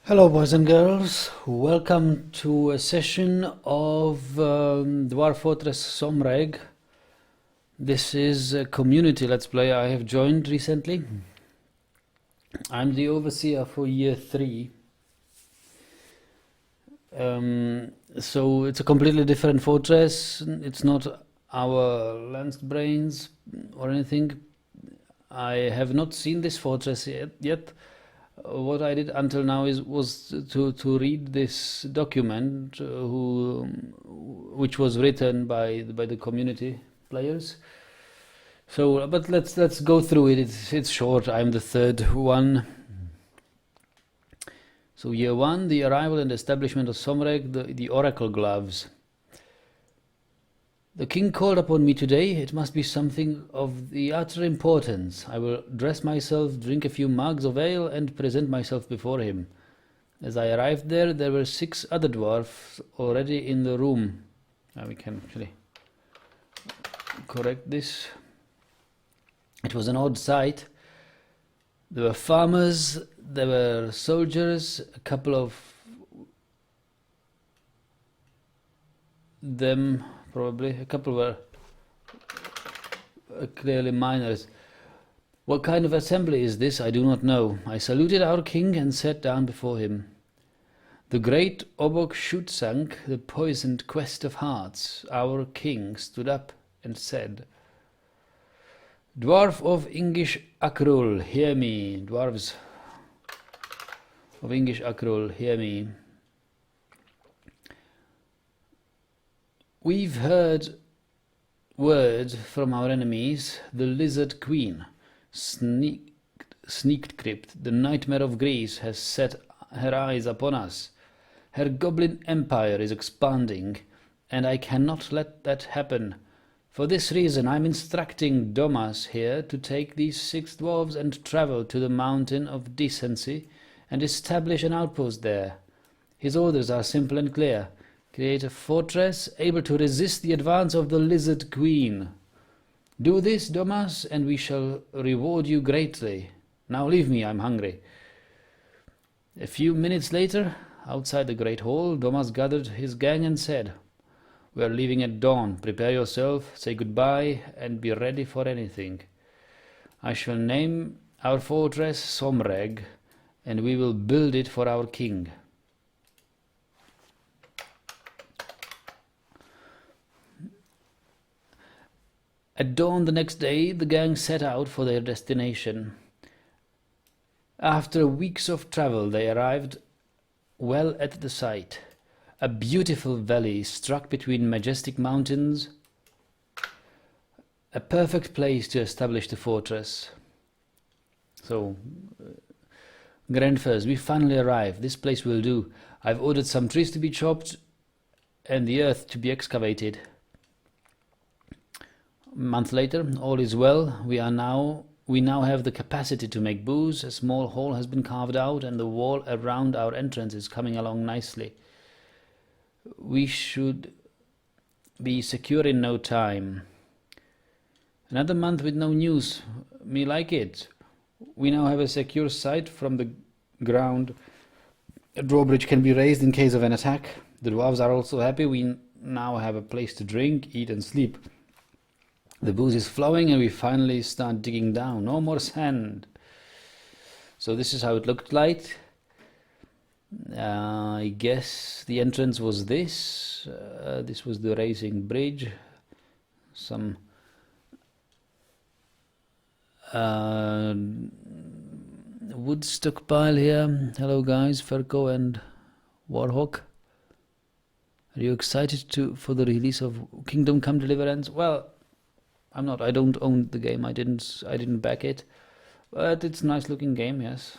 Hello, boys and girls. Welcome to a session of Dwarf Fortress Somreg. This is a community let's play I have joined recently. I'm the overseer for year 3. So it's a completely different fortress. It's not our lanced brains or anything. I have not seen this fortress yet. What I did until now was to read this document, which was written by the community players. So, but let's go through it. It's short. I'm the third one. So year 1, the arrival and establishment of Somreg, the oracle gloves. The king called upon me today. It must be something of the utter importance. I will dress myself, drink a few mugs of ale, and present myself before him. As I arrived there were 6 other dwarfs already in the room. Now we can actually correct this. It was an odd sight. There were farmers, there were soldiers, a couple of them. Probably a couple were clearly minors. What kind of assembly is this? I do not know. I saluted our king and sat down before him. The great Obok Shutsang, the poisoned quest of hearts, our king, stood up and said, Dwarf of English Akrul, hear me. Dwarves of English Akrul, hear me. We've heard word from our enemies. The lizard queen, sneaked crypt, the nightmare of Greece, has set her eyes upon us. Her goblin empire is expanding, and I cannot let that happen. For this reason I'm instructing Domas here to take these 6 dwarves and travel to the mountain of decency and establish an outpost there. His orders are simple and clear. Create a fortress able to resist the advance of the lizard queen. Do this, Domas, and we shall reward you greatly. Now leave me, I'm hungry. A few minutes later, outside the great hall, Domas gathered his gang and said, We are leaving at dawn. Prepare yourself, say goodbye, and be ready for anything. I shall name our fortress Somreg, and we will build it for our king. At dawn the next day, the gang set out for their destination. After weeks of travel, they arrived well at the site. A beautiful valley struck between majestic mountains. A perfect place to establish the fortress. So, Grandfathers, we finally arrived. This place will do. I've ordered some trees to be chopped and the earth to be excavated. A month later, all is well. We now have the capacity to make booze. A small hole has been carved out, and the wall around our entrance is coming along nicely. We should be secure in no time. Another month with no news. Me like it. We now have a secure site from the ground. A drawbridge can be raised in case of an attack. The dwarves are also happy. We now have a place to drink, eat, and sleep. The booze is flowing and we finally start digging down. No more sand. So this is how it looked like. I guess the entrance was this. This was the raising bridge. Some wood stockpile here. Hello guys, Ferko and Warhawk. Are you excited for the release of Kingdom Come Deliverance? Well, I'm not. I don't own the game. I didn't back it, but it's a nice looking game. Yes.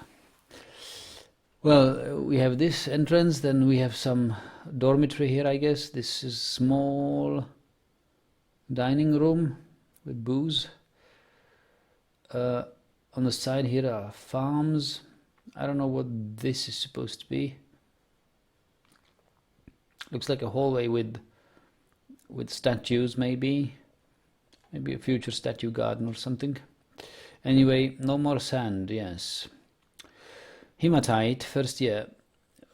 Well, we have this entrance. Then we have some dormitory here. I guess this is small dining room with booze. On the side here are farms. I don't know what this is supposed to be. Looks like a hallway with statues, maybe. Maybe a future statue garden or something. Anyway, no more sand, yes. Hematite, first year.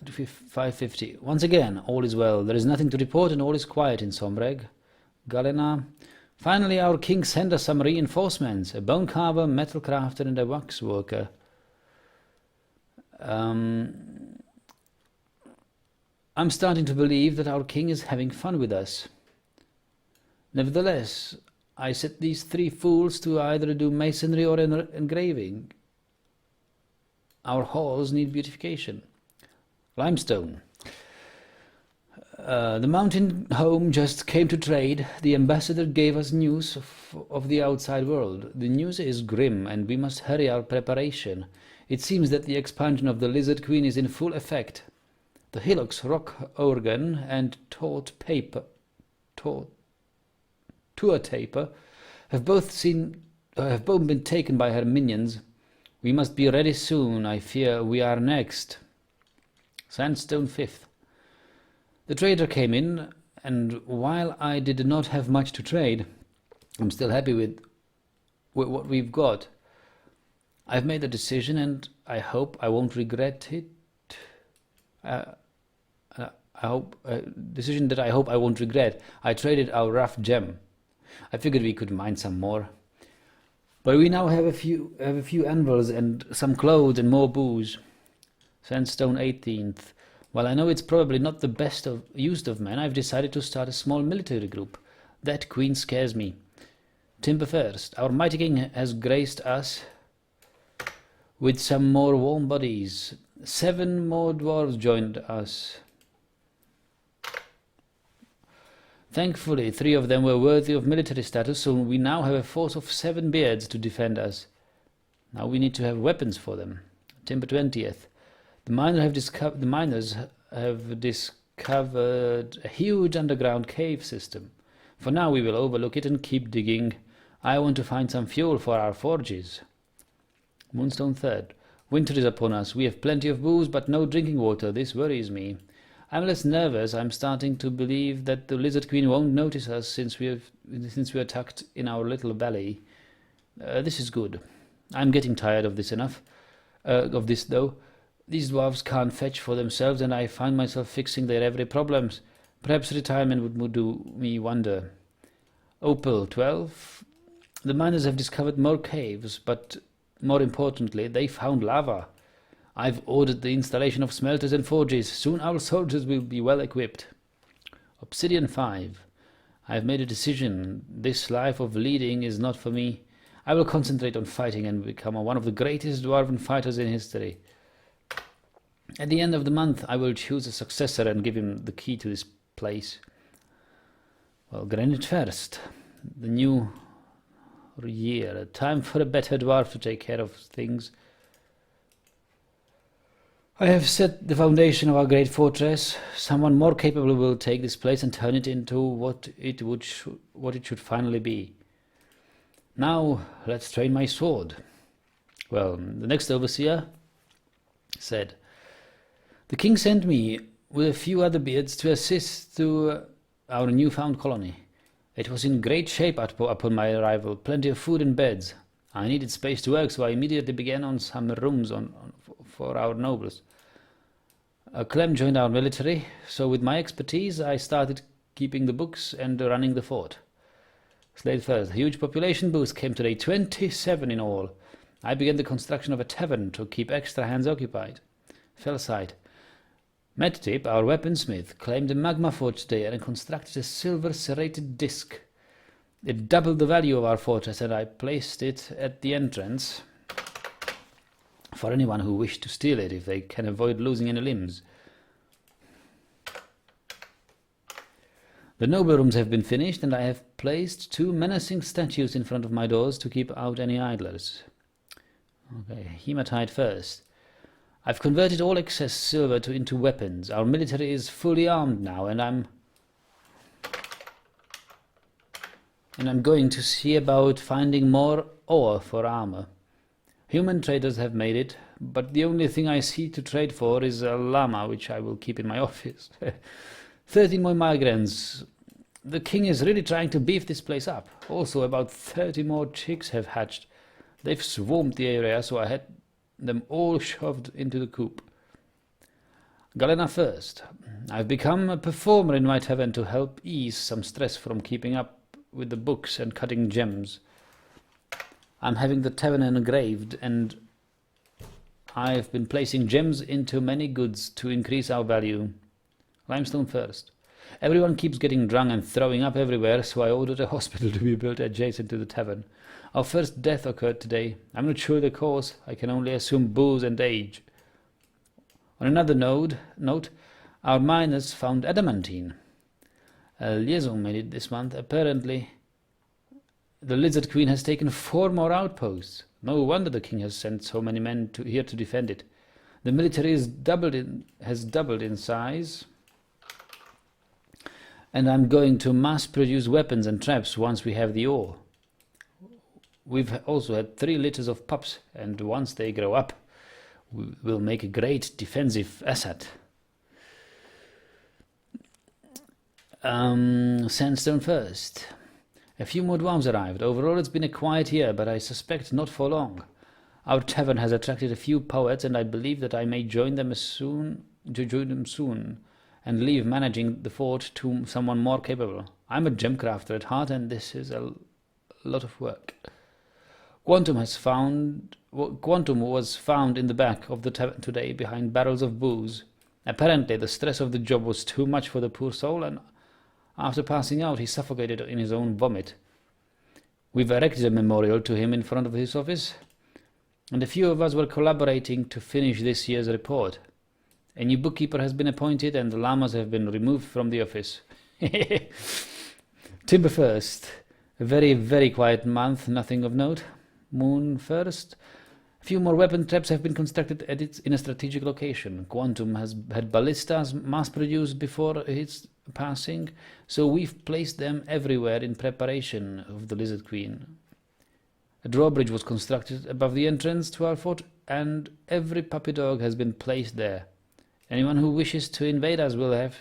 550. Once again, all is well. There is nothing to report and all is quiet in Somreg. Galena. Finally, our king sent us some reinforcements. A bone carver, metal crafter and a wax worker. I'm starting to believe that our king is having fun with us. Nevertheless, I set these 3 fools to either do masonry or engraving. Our halls need beautification. Limestone. The mountain home just came to trade. The ambassador gave us news of the outside world. The news is grim and we must hurry our preparation. It seems that the expansion of the Lizard Queen is in full effect. The hillocks, rock organ and tour taper have both been taken by her minions. We must be ready soon. I fear we are next. Sandstone 5th. The trader came in, and while I did not have much to trade, I'm still happy with what we've got. I've made a decision, and I hope I won't regret it. Decision that I hope I won't regret. I traded our rough gem. I figured we could mine some more, but we now have a few anvils and some clothes and more booze. Sandstone 18th. While I know it's probably not the best used of men, I've decided to start a small military group. That queen scares me. Timber 1st. Our mighty king has graced us with some more warm bodies. 7 more dwarves joined us. Thankfully, 3 of them were worthy of military status, so we now have a force of 7 beards to defend us. Now we need to have weapons for them. Timber 20th. The miners have discovered a huge underground cave system. For now we will overlook it and keep digging. I want to find some fuel for our forges. Moonstone 3rd. Winter is upon us. We have plenty of booze, but no drinking water. This worries me. I'm less nervous. I'm starting to believe that the Lizard Queen won't notice us since we are tucked in our little valley. This is good. I'm getting tired of this though. These dwarves can't fetch for themselves, and I find myself fixing their every problems. Perhaps retirement would do me wonder. Opal 12. The miners have discovered more caves, but more importantly, they found lava. I've ordered the installation of smelters and forges. Soon our soldiers will be well equipped. Obsidian 5. I've made a decision. This life of leading is not for me. I will concentrate on fighting and become one of the greatest dwarven fighters in history. At the end of the month, I will choose a successor and give him the key to this place. Well, Granite 1st. The new year. Time for a better dwarf to take care of things. I have set the foundation of our great fortress. Someone more capable will take this place and turn it into what it should finally be. Now, let's train my sword. Well, the next overseer said, the king sent me with a few other beards to assist to our newfound colony. It was in great shape upon my arrival, plenty of food and beds. I needed space to work, so I immediately began on some rooms for our nobles. Clem joined our military, so with my expertise I started keeping the books and running the fort. Slade 1st. A huge population boost came today, 27 in all. I began the construction of a tavern to keep extra hands occupied. Fellside. Medtip, our weaponsmith, claimed a magma forge today and constructed a silver serrated disc. It doubled the value of our fortress, and I placed it at the entrance for anyone who wished to steal it if they can avoid losing any limbs. The noble rooms have been finished, and I have placed 2 menacing statues in front of my doors to keep out any idlers. Okay, Hematite 1st. I've converted all excess silver into weapons. Our military is fully armed now, and I'm going to see about finding more ore for armor. Human traders have made it, but the only thing I see to trade for is a llama, which I will keep in my office. 13 more migrants. The king is really trying to beef this place up. Also, about 30 more chicks have hatched. They've swarmed the area, so I had them all shoved into the coop. Galena first. I've become a performer in my tavern to help ease some stress from keeping up with the books and cutting gems. I'm having the tavern engraved, and I've been placing gems into many goods to increase our value. Limestone first. Everyone keeps getting drunk and throwing up everywhere, so I ordered a hospital to be built adjacent to the tavern. Our first death occurred today. I'm not sure the cause. I can only assume booze and age. On another note, our miners found adamantine. A liaison made it this month. Apparently, the Lizard Queen has taken 4 more outposts. No wonder the king has sent so many men here to defend it. The military has doubled in size, and I'm going to mass produce weapons and traps once we have the ore. We've also had 3 litters of pups, and once they grow up, we'll make a great defensive asset. Sandstone first. A few more dwarves arrived. Overall, it's been a quiet year, but I suspect not for long. Our tavern has attracted a few poets, and I believe that I may join them soon, and leave managing the fort to someone more capable. I'm a gem crafter at heart, and this is a lot of work. Quantum was found in the back of the tavern today behind barrels of booze. Apparently, the stress of the job was too much for the poor soul, and after passing out, he suffocated in his own vomit. We've erected a memorial to him in front of his office, and a few of us were collaborating to finish this year's report. A new bookkeeper has been appointed, and the llamas have been removed from the office. Timber first. A very, very quiet month, nothing of note. Moon first. A few more weapon traps have been constructed in a strategic location. Quantum has had ballistas mass-produced before its passing, so we've placed them everywhere in preparation of the Lizard Queen. A drawbridge was constructed above the entrance to our fort, and every puppy dog has been placed there. Anyone who wishes to invade us will have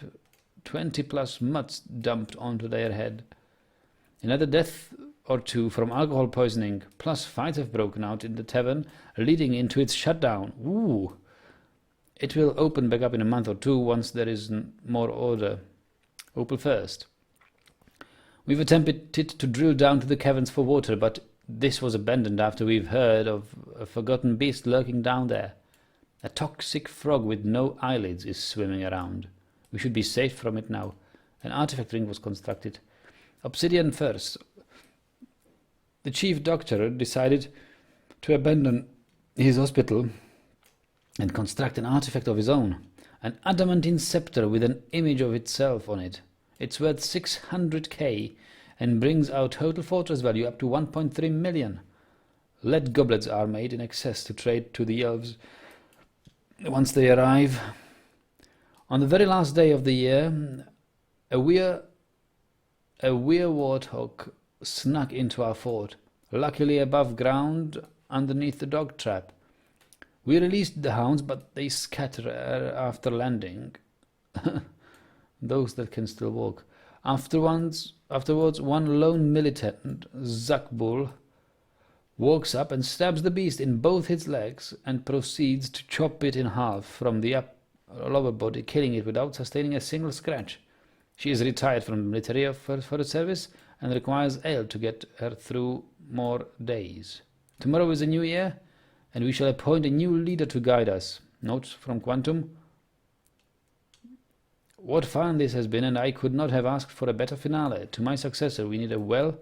20+ mutts dumped onto their head. Another death or 2 from alcohol poisoning, plus fights have broken out in the tavern, leading into its shutdown. Ooh! It will open back up in a month or 2 once there is more order. Opal first. We've attempted to drill down to the caverns for water, but this was abandoned after we've heard of a forgotten beast lurking down there. A toxic frog with no eyelids is swimming around. We should be safe from it now. An artifact ring was constructed. Obsidian first. The chief doctor decided to abandon his hospital and construct an artifact of his own. An adamantine scepter with an image of itself on it. It's worth 600k and brings our total fortress value up to 1.3 million. Lead goblets are made in excess to trade to the elves once they arrive. On the very last day of the year, a weir warthog snuck into our fort, luckily above ground underneath the dog trap. We released the hounds, but they scatter after landing. Those that can still walk. Afterwards, one lone militant, Zakbul, walks up and stabs the beast in both its legs and proceeds to chop it in half from the lower body, killing it without sustaining a single scratch. She is retired from the military for the service and requires ale to get her through more days. Tomorrow is a new year, and we shall appoint a new leader to guide us. Note from Quantum. What fun this has been, and I could not have asked for a better finale. To my successor, we need a well,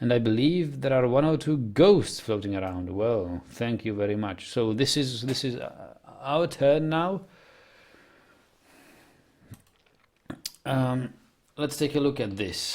and I believe there are 1 or 2 ghosts floating around. Well, thank you very much. So this is our turn now. Let's take a look at this.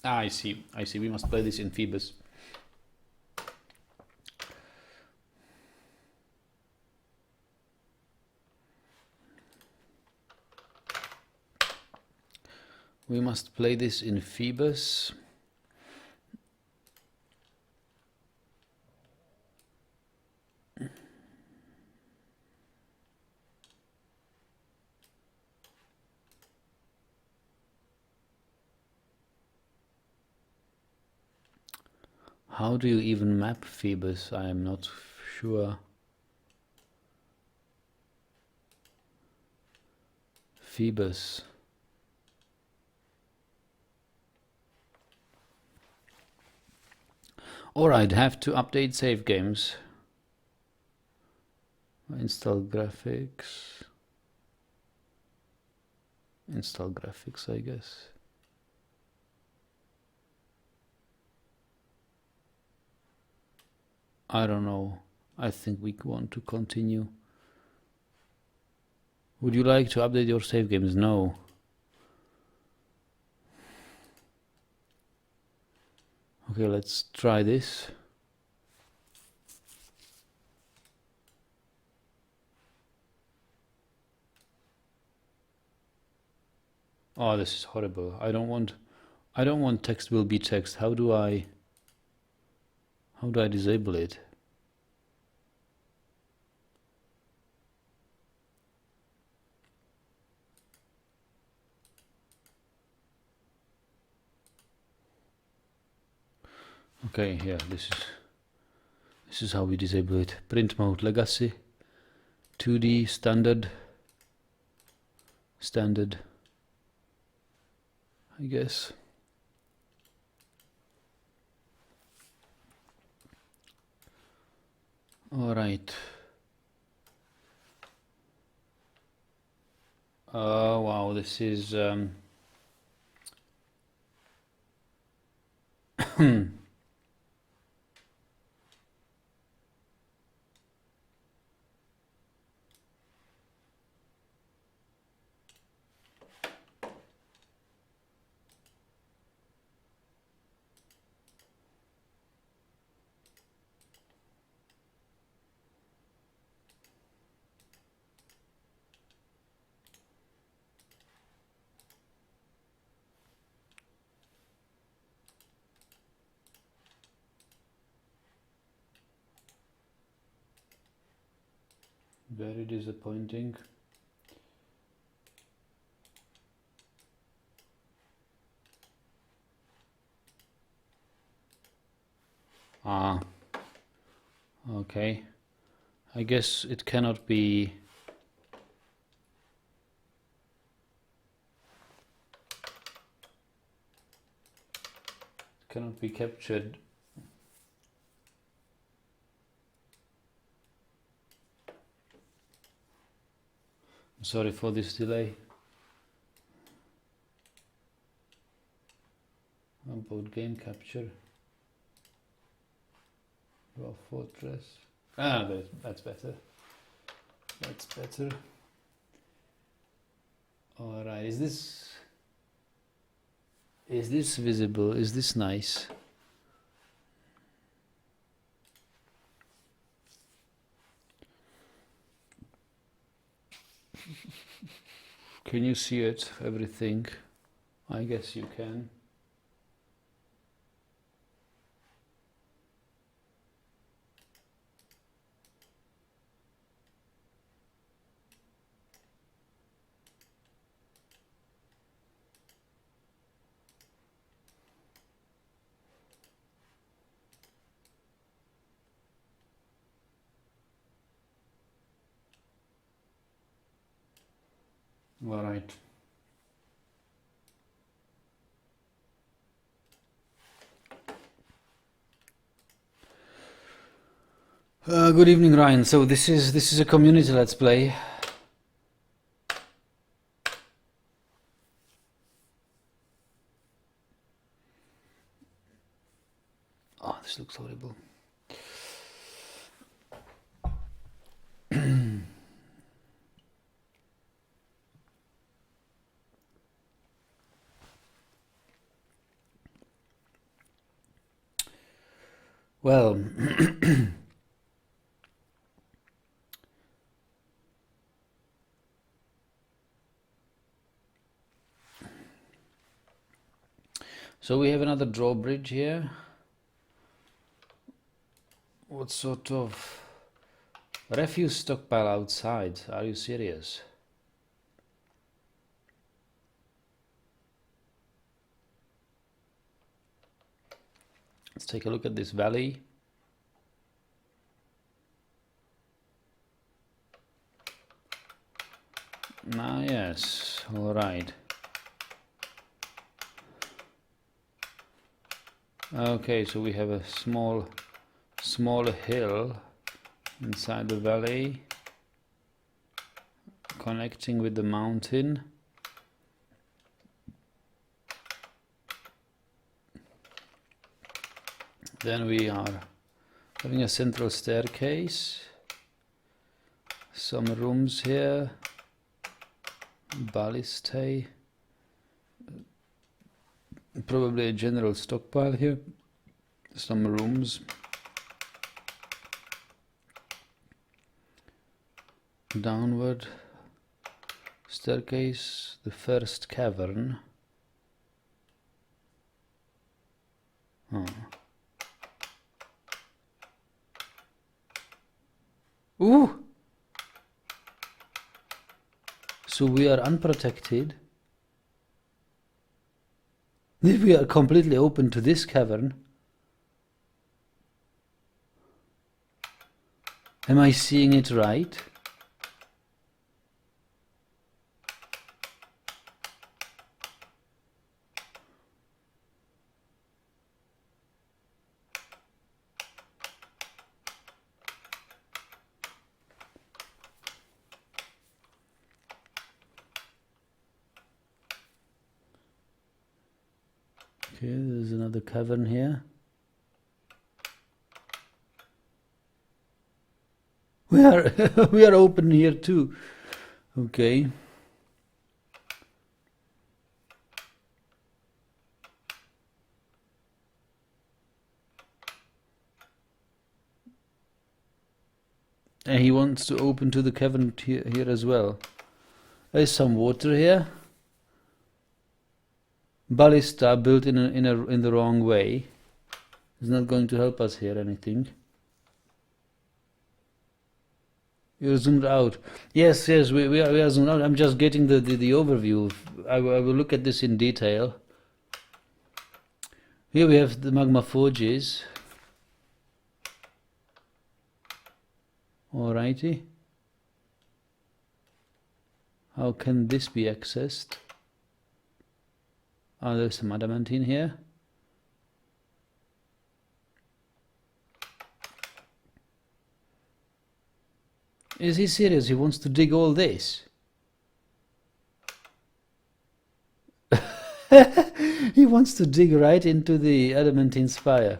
I see. We must play this in Phoebus. We must play this in Phoebus. How do you even map Phoebus? I am not sure. Phoebus. Alright, have to update save games. Install graphics. Install graphics, I guess. I don't know. I think we want to continue. Would you like to update your save games? No. Okay, let's try this. Oh, this is horrible. I don't want text will be text. How do I disable it? Okay, yeah, this is how we disable it. Print mode, legacy, 2D, standard, I guess. All right. Oh wow, this is very disappointing. Ah, okay. I guess it cannot be captured. Sorry for this delay. About game capture. Dwarf Fortress. Ah, that's better. That's better. All right. Is this visible? Is this nice? Can you see it? Everything? I guess you can. All right. Good evening, Ryan. So this is a community let's play. Oh, this looks horrible. Well, So we have another drawbridge here. What sort of refuse stockpile outside? Are you serious? Let's take a look at this valley. Ah, yes, all right. Okay, so we have a small hill inside the valley connecting with the mountain. Then we are having a central staircase, some rooms here, ballistae, probably a general stockpile here, some rooms, downward staircase, the first cavern. Oh. Ooh! So we are unprotected. If we are completely open to this cavern. Am I seeing it right? Okay, there's another cavern here. We are we are open here too. Okay. And he wants to open to the cavern here as well. There's some water here. Ballista built in the wrong way. It's not going to help us here anything. You're zoomed out. Yes, we are zoomed out. I'm just getting the overview. I will look at this in detail. Here we have the magma forges. Alrighty. How can this be accessed? Oh, there's some adamantine here. Is he serious? He wants to dig all this? He wants to dig right into the adamantine spire.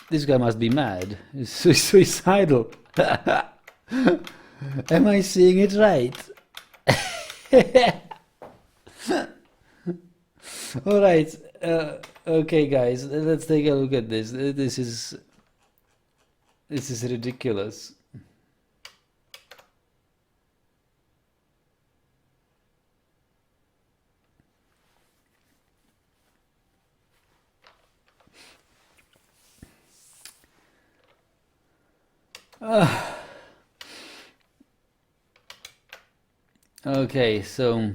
This guy must be mad. He's suicidal. Am I seeing it right? All right. Okay, guys. Let's take a look at this. This is ridiculous. Okay, so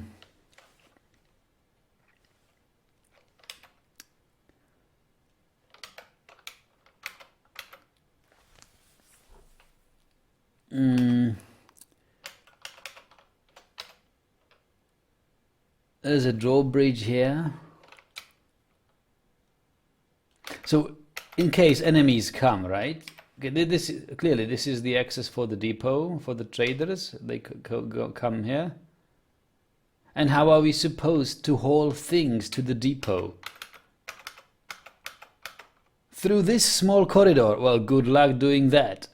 there's a drawbridge here. So in case enemies come, right? Okay, clearly this is the access for the depot for the traders. They could come here. And how are we supposed to haul things to the depot? Through this small corridor. Well, good luck doing that.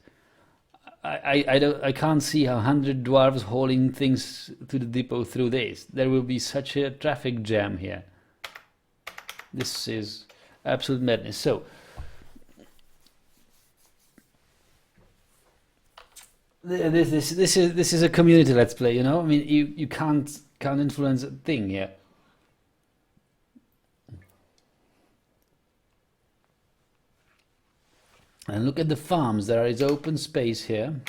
I can't see how 100 dwarves hauling things to the depot through this. There will be such a traffic jam here. This is absolute madness. So this is a community let's play, you know. I mean, you can't can't influence a thing, yeah. And look at the farms. There is open space here.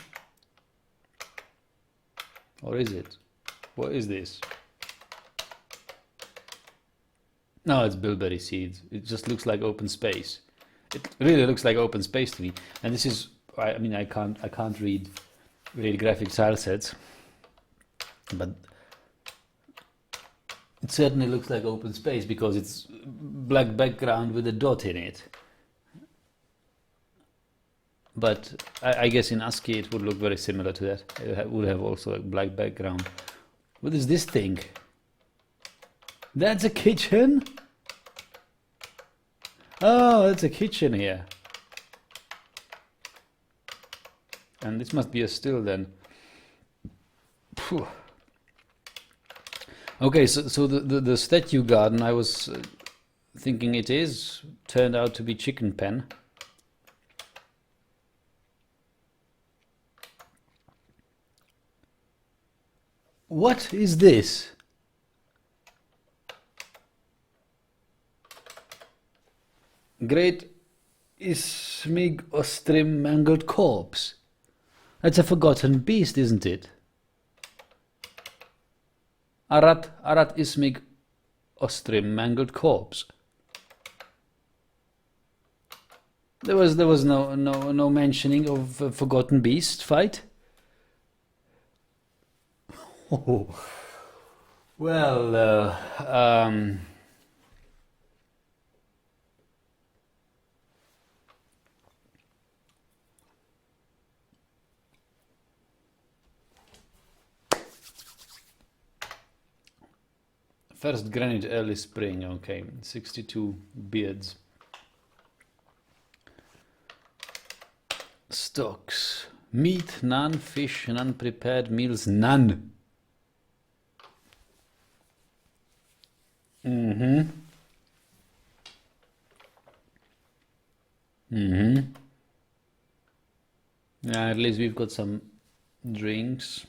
Or is it? What is this? No, it's bilberry seeds. It just looks like open space. It really looks like open space to me. And this is, I mean, I can't read graphic tile sets, but it certainly looks like open space because it's black background with a dot in it. But I guess in ASCII it would look very similar to that. It would have also a black background. What is this thing? That's a kitchen? Oh, that's a kitchen here. And this must be a still then. Phew. Okay, so the statue garden I was thinking it is turned out to be chicken pen. What is this? Great Ismig Ostrim mangled corpse. That's a forgotten beast, isn't it? Arat Ismig Ostrim mangled corpse. There was no mentioning of a forgotten beast fight. Oh, well, first granite early spring, okay, 62 beards. Stocks, meat, none, fish, none, prepared meals, none. Yeah, at least we've got some drinks.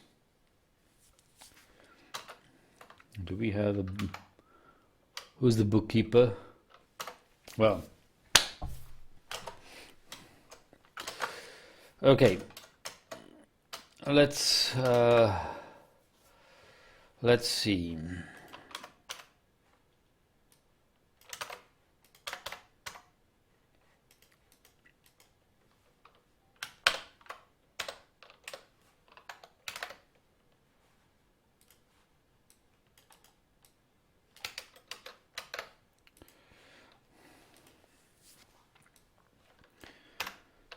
Do we have a... Who's the bookkeeper? Well... Okay. Let's see.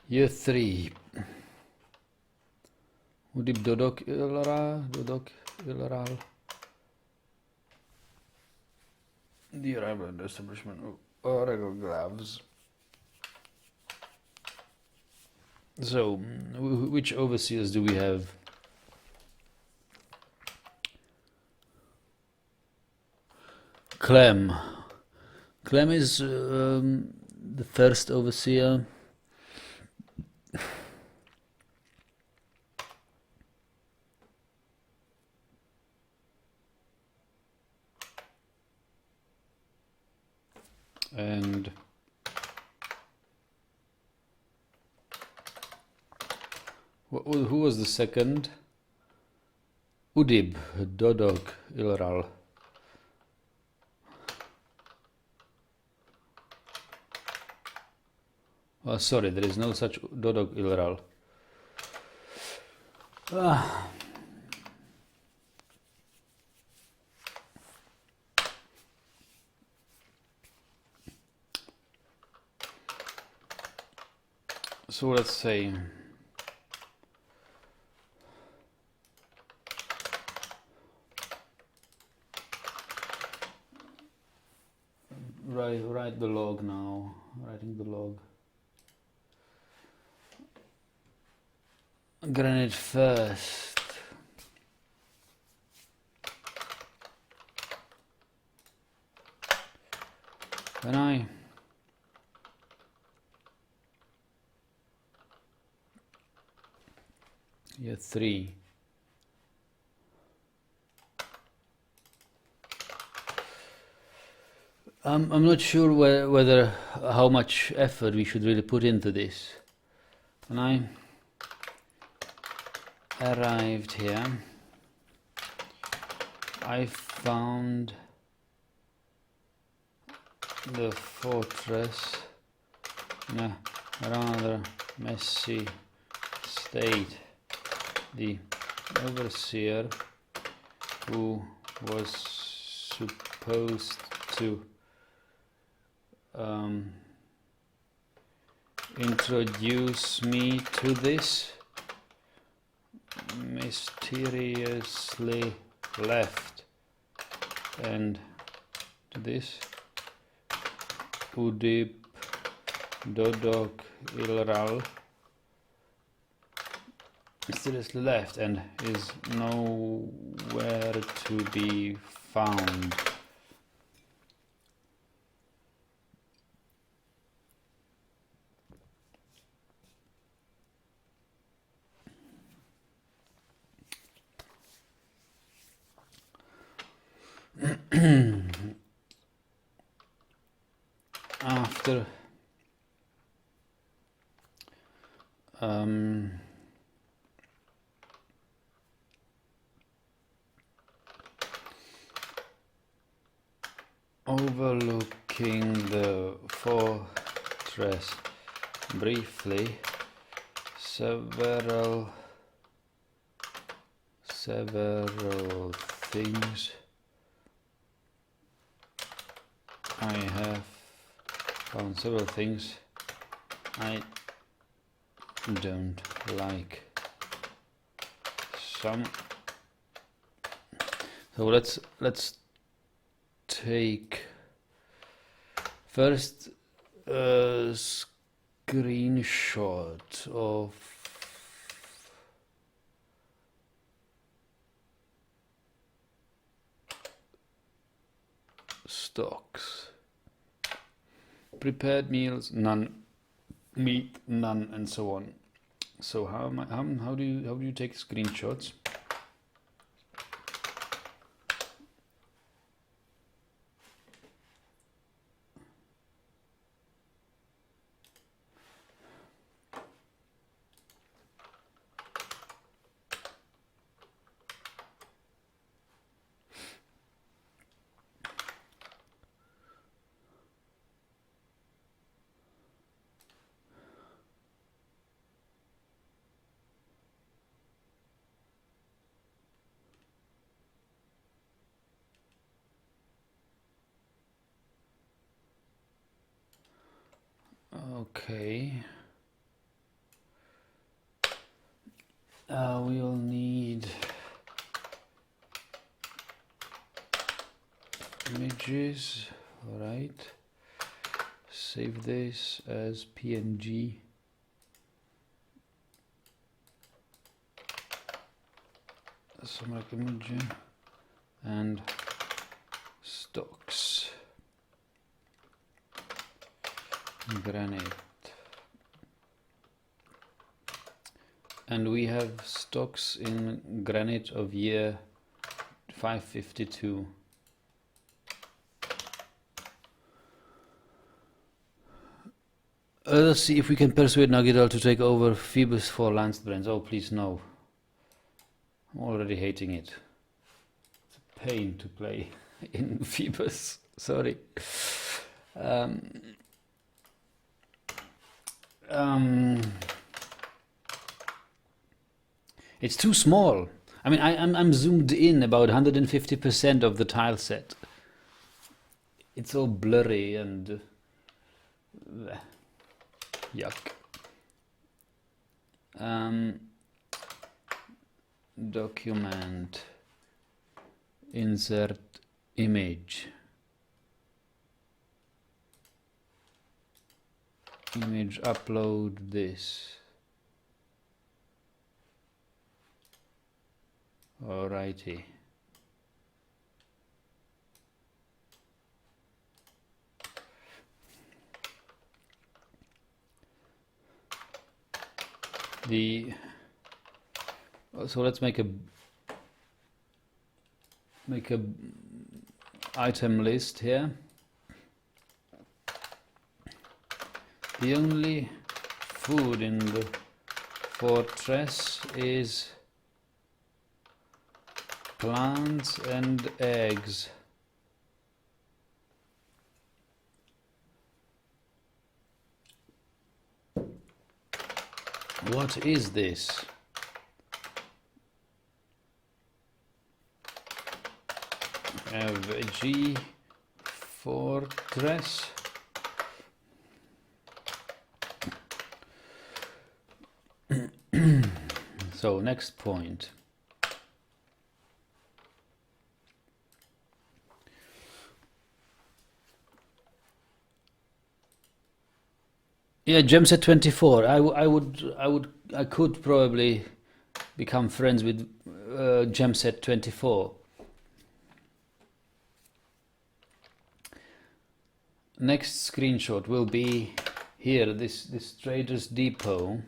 Year 3. Udib Dodok Ilral. The arrival and establishment of Oregon gloves. So, which overseers do we have? Clem. Clem is the first overseer. And who was the second? Udib Dodok Ilral. Oh, sorry, there is no such Dodok Ilral. So let's say write the log now. Writing the log. Granite first. Then I Year 3. I'm not sure whether how much effort we should really put into this. When I arrived here, I found the fortress in a rather messy state. The overseer, who was supposed to introduce me to this, mysteriously left, and to this Udip Dodok Ilral mysteriously left and is nowhere to be found. After overlooking the fortress briefly, several things I have found several things I don't like. So let's take first a screenshot of stocks. Prepared meals, none. Meat, none, and so on. So how do you take screenshots? Okay. We'll need images. All right. Save this as PNG. Somreg image and stocks. Granite. And we have stocks in granite of year 552. Let's see if we can persuade Nagidal to take over Phoebus for Landsbrands. Oh, please no. I'm already hating it. It's a pain to play in Phoebus. Sorry. It's too small. I mean, I'm zoomed in about 150% of the tile set. It's all blurry and yuck. Document, insert image. Image, upload this. Alrighty. So let's make a item list here. The only food in the fortress is plants and eggs. What is this? A veggie fortress. So next point. Yeah, Gem set 24. I could probably become friends with Gem set 24. Next screenshot will be here, this Traders Depot.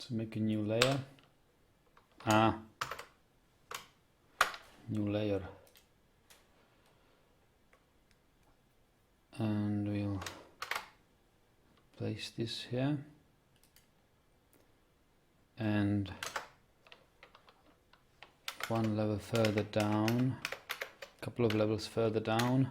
So make a new layer. New layer. And we'll place this here. And one level further down, a couple of levels further down.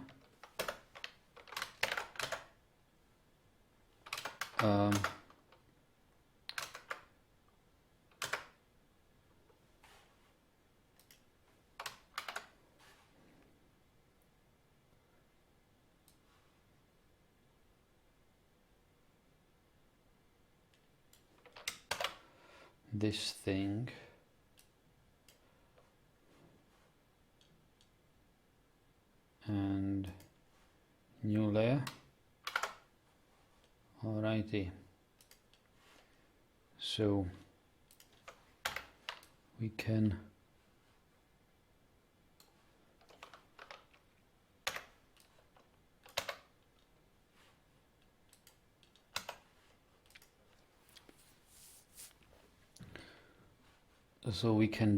This thing. And new layer. Alrighty. So we can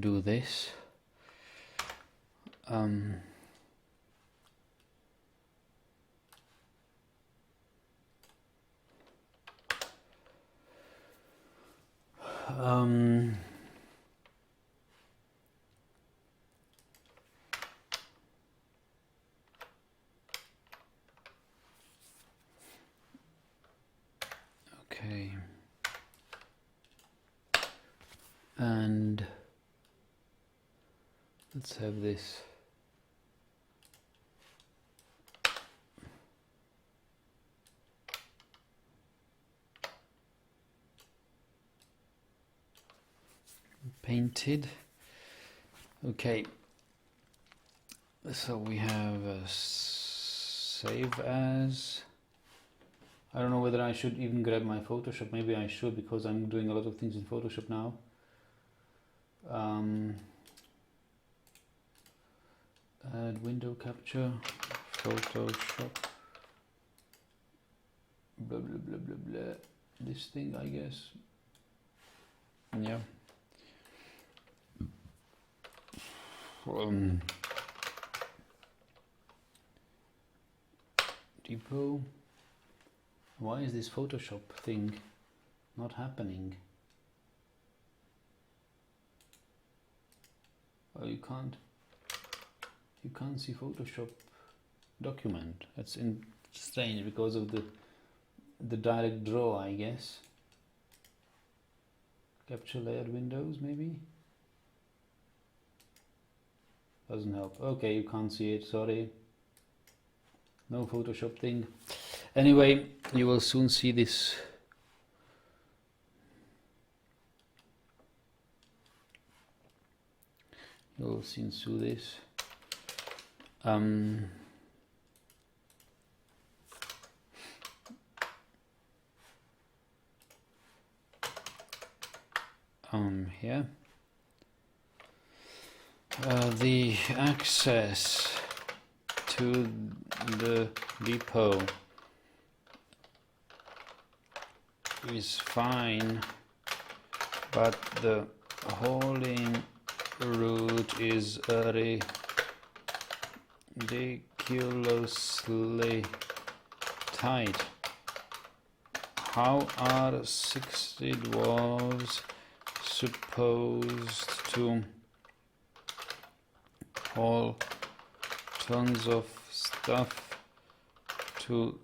do this. Okay. And let's have this. Painted. Okay. So we have a save as. I don't know whether I should even grab my Photoshop. Maybe I should, because I'm doing a lot of things in Photoshop now. Add window capture, Photoshop, blah blah blah blah blah. This thing, I guess. Yeah. Depot. Why is this Photoshop thing not happening? Oh, you can't see Photoshop document. That's strange because of the direct draw, I guess. Capture layered windows, maybe? Doesn't help. Okay, you can't see it, sorry. No Photoshop thing. Anyway, you will soon see this. We'll see through this. Here. The access to the depot is fine, but the hauling route is ridiculously tight. How are 60 dwarves supposed to haul tons of stuff to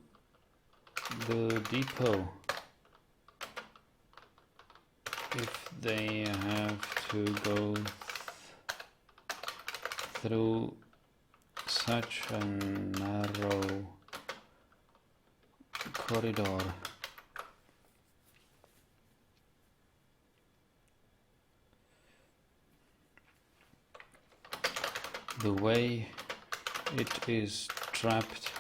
the depot if they have to go through such a narrow corridor? The way it is trapped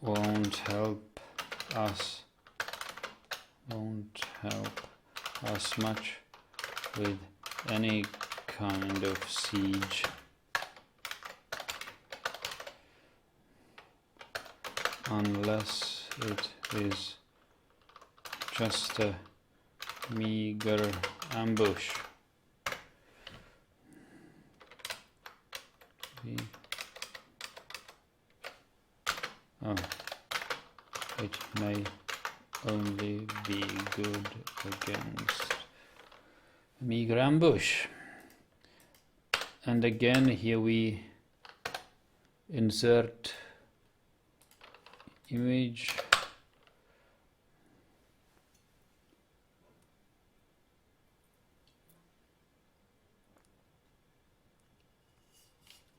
won't help us much with any kind of siege. Unless it is just a meager ambush. It may only be good against meager ambush. And again, here we insert image.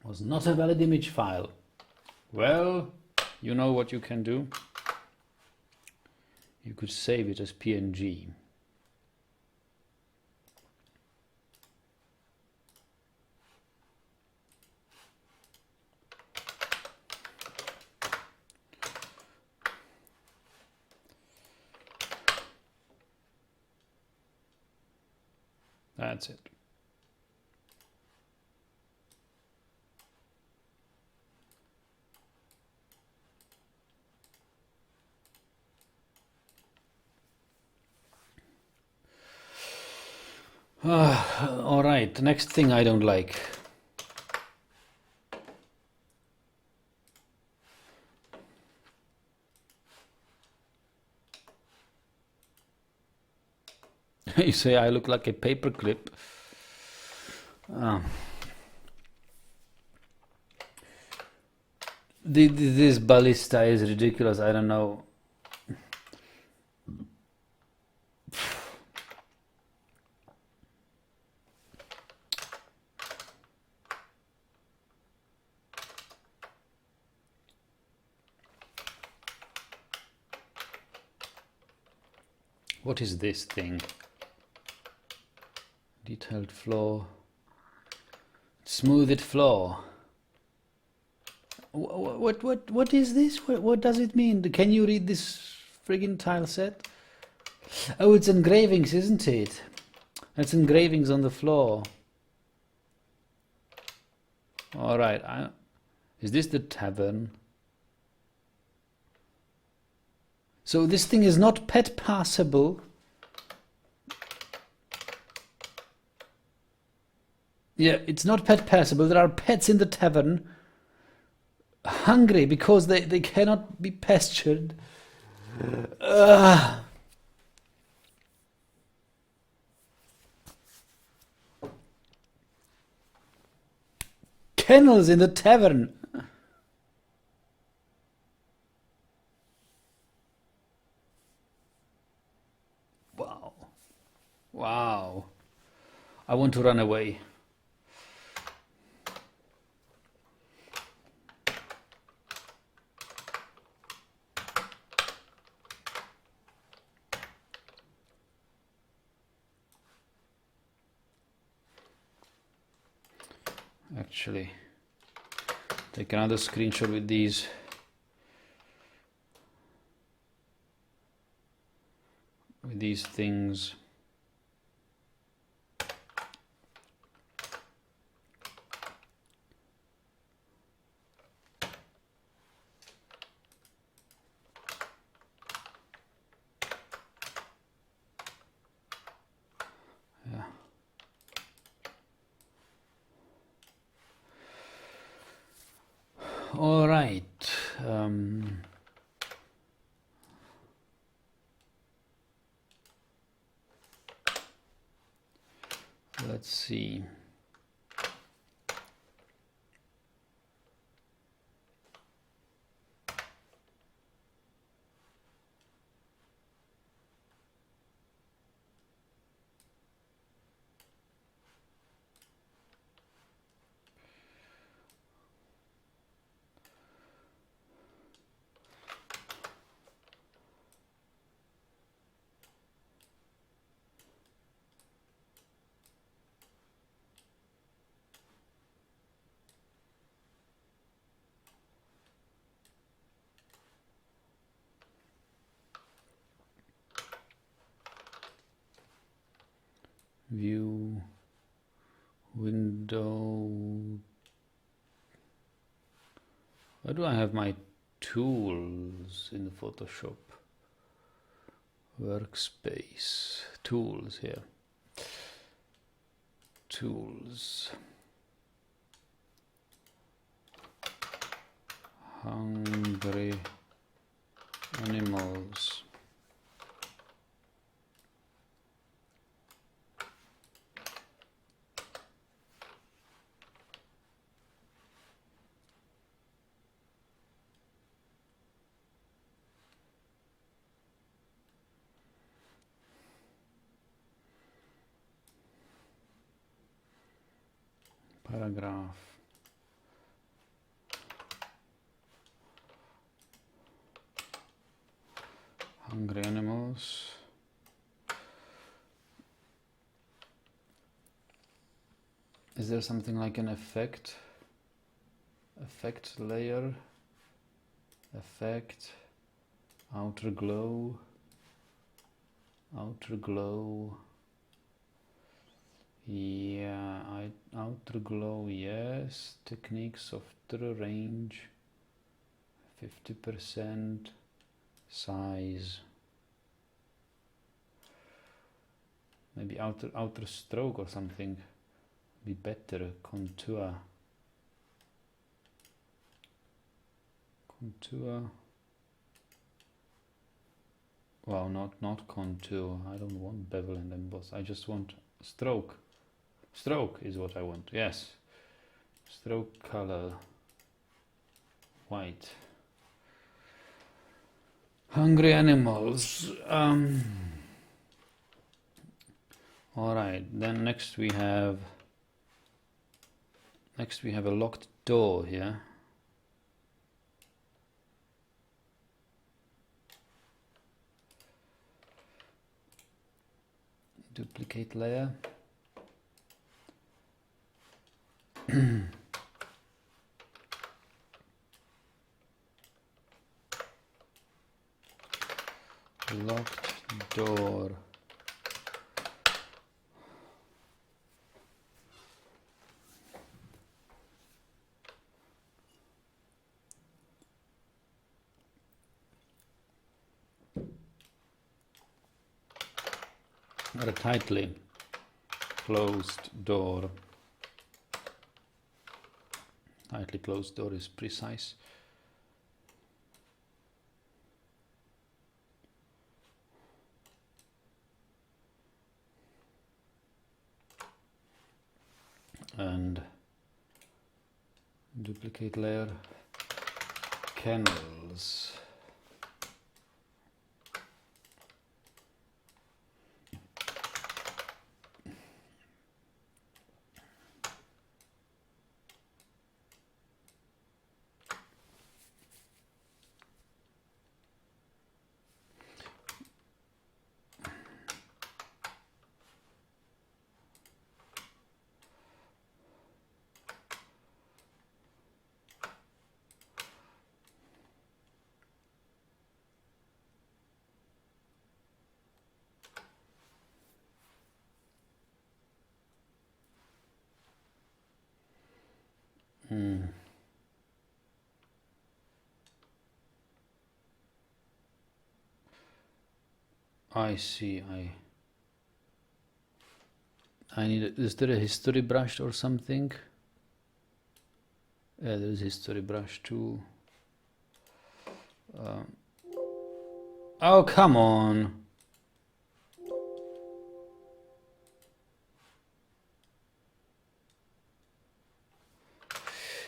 Was not a valid image file. Well, you know what you can do. You could save it as PNG. That's it. All right, next thing I don't like. You say I look like a paperclip. This ballista is ridiculous. I don't know. What is this thing? Detailed floor. Smoothed floor. What is this? What does it mean? Can you read this friggin' tile set? Oh, it's engravings, isn't it? It's engravings on the floor. All right. Is this the tavern? So this thing is not pet passable. Yeah, it's not pet passable. There are pets in the tavern hungry because they cannot be pastured. Kennels in the tavern. Wow. Wow. I want to run away. actually take another screenshot with these. With these things. Yeah. All right. Let's see. View, window. Where do I have my tools in the Photoshop? Workspace, tools here. Tools. Hungry animals. Paragraph. Hungry animals. Is there something like an effect? Effect layer. Effect. Outer glow. Outer glow. Yeah, outer glow, yes. Technique, softer range, 50% size. Maybe outer stroke or something. Be better. Contour. Contour. Wow, not contour. I don't want bevel and emboss. I just want stroke. Stroke is what I want. Yes. Stroke color. White. Hungry animals. All right. Then next we have a locked door here. Duplicate layer. Locked door. Or a tightly closed door. Tightly closed door is precise. And duplicate layer. Kennels. I see. I need. Is there a history brush or something? Yeah, there's history brush too. Oh, come on.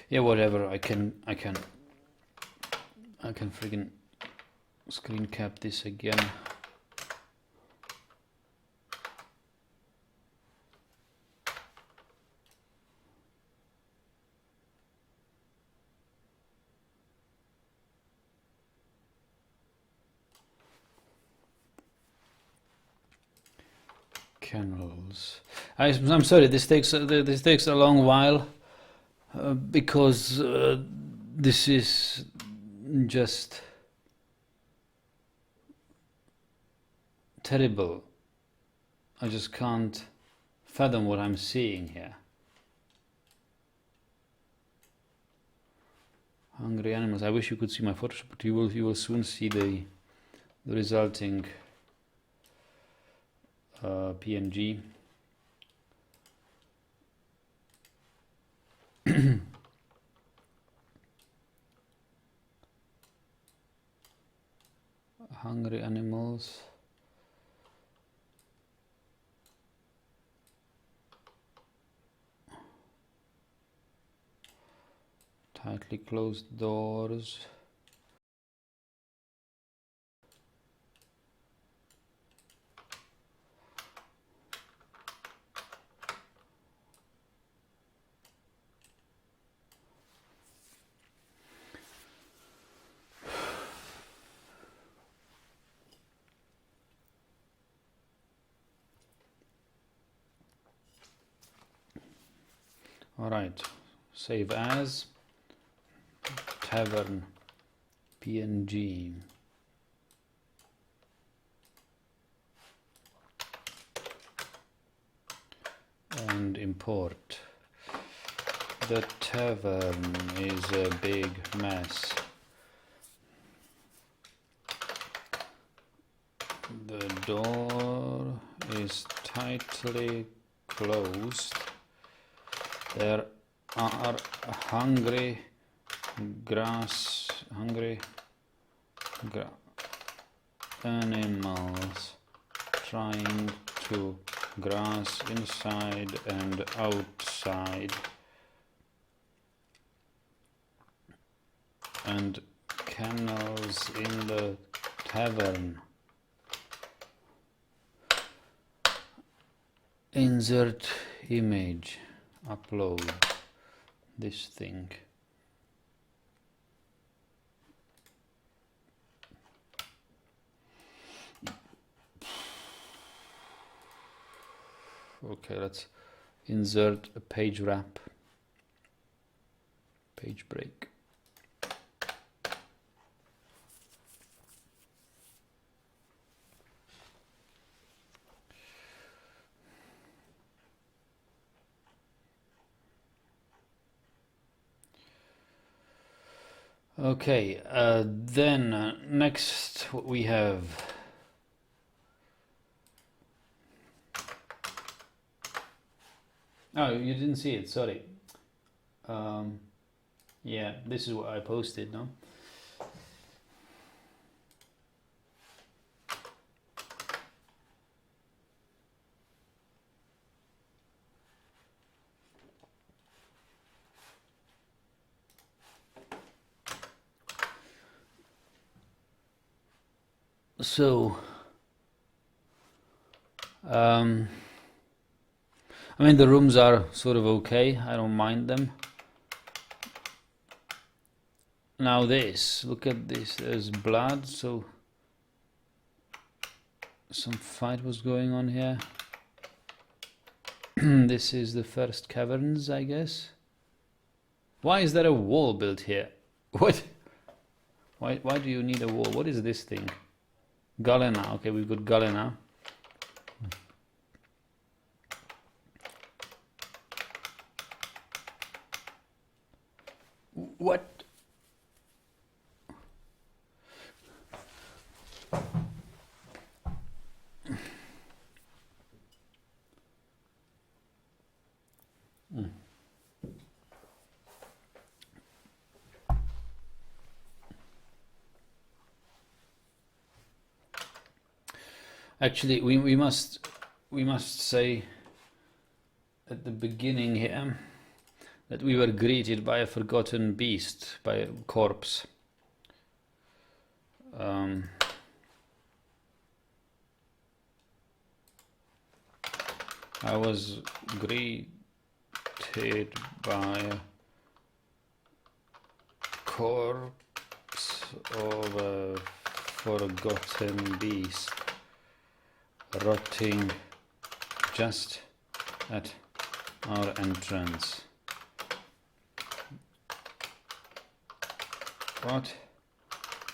Yeah, whatever. I can friggin' screen cap this again. Kennels. I'm sorry. This takes a long while because this is just terrible. I just can't fathom what I'm seeing here. Hungry animals. I wish you could see my Photoshop, but you will soon see the resulting PNG. Hungry animals. Tightly closed doors. All right, save as tavern PNG. And import. The tavern is a big mess. The door is tightly closed. There are hungry animals trying to grass inside and outside, and kennels in the tavern. Insert image. Upload this thing. Okay, let's insert a page wrap, page break. Okay, then next we have oh, you didn't see it, sorry. Yeah, this is what I posted, no? So, I mean, the rooms are sort of okay. I don't mind them. Now this, look at this. There's blood, so some fight was going on here. This is the first caverns, I guess. Why is there a wall built here? What? Why do you need a wall? What is this thing? Galena. Okay, we've got Galena. What? Actually, we must say at the beginning here that we were greeted by a forgotten beast, by a corpse. I was greeted by a corpse of a forgotten beast rotting just at our entrance. What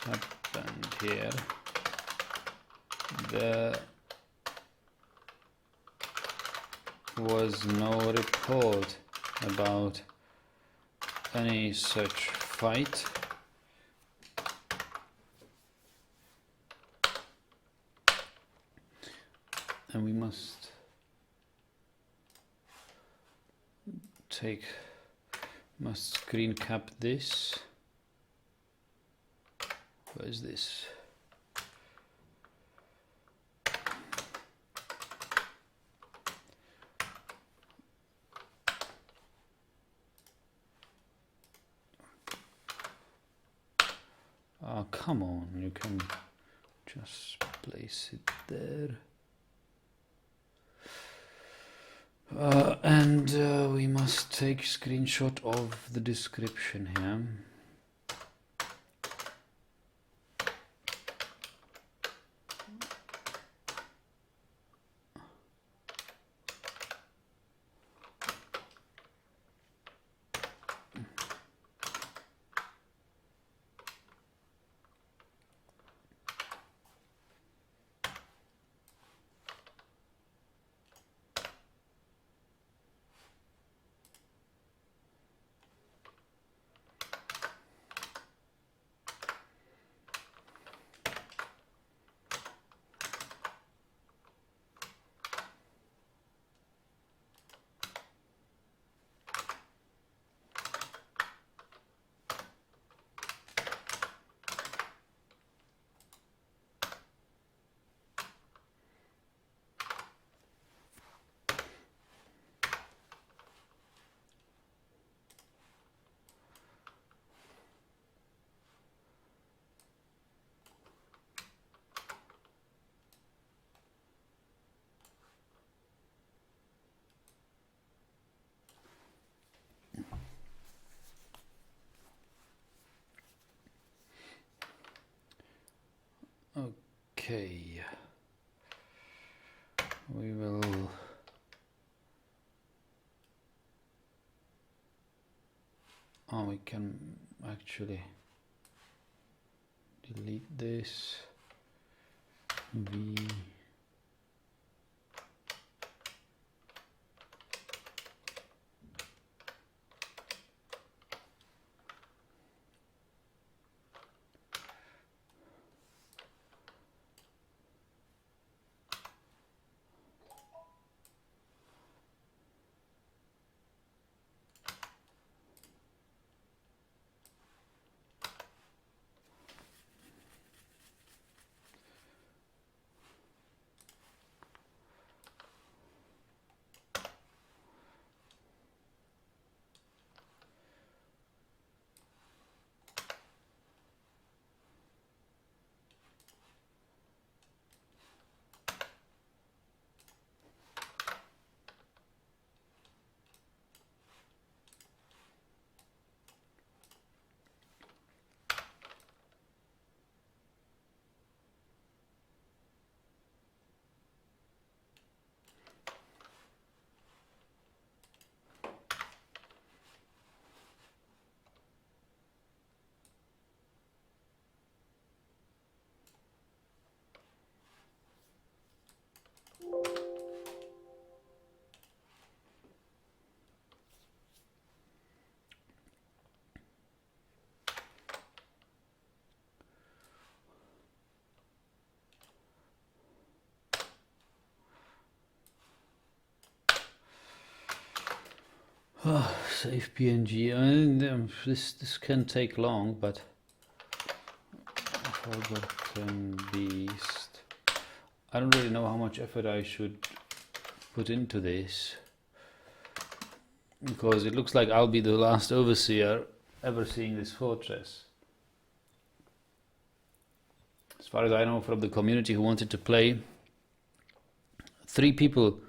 happened here? There was no report about any such fight. And we must screen cap this. Where is this? Oh, come on, you can just place it there. And we must take screenshot of the description here. Okay, we will we can actually delete this V. Save PNG. I mean, this can take long, but Forgotten Beast. I don't really know how much effort I should put into this, because it looks like I'll be the last overseer ever seeing this fortress. As far as I know from the community who wanted to play, 3 people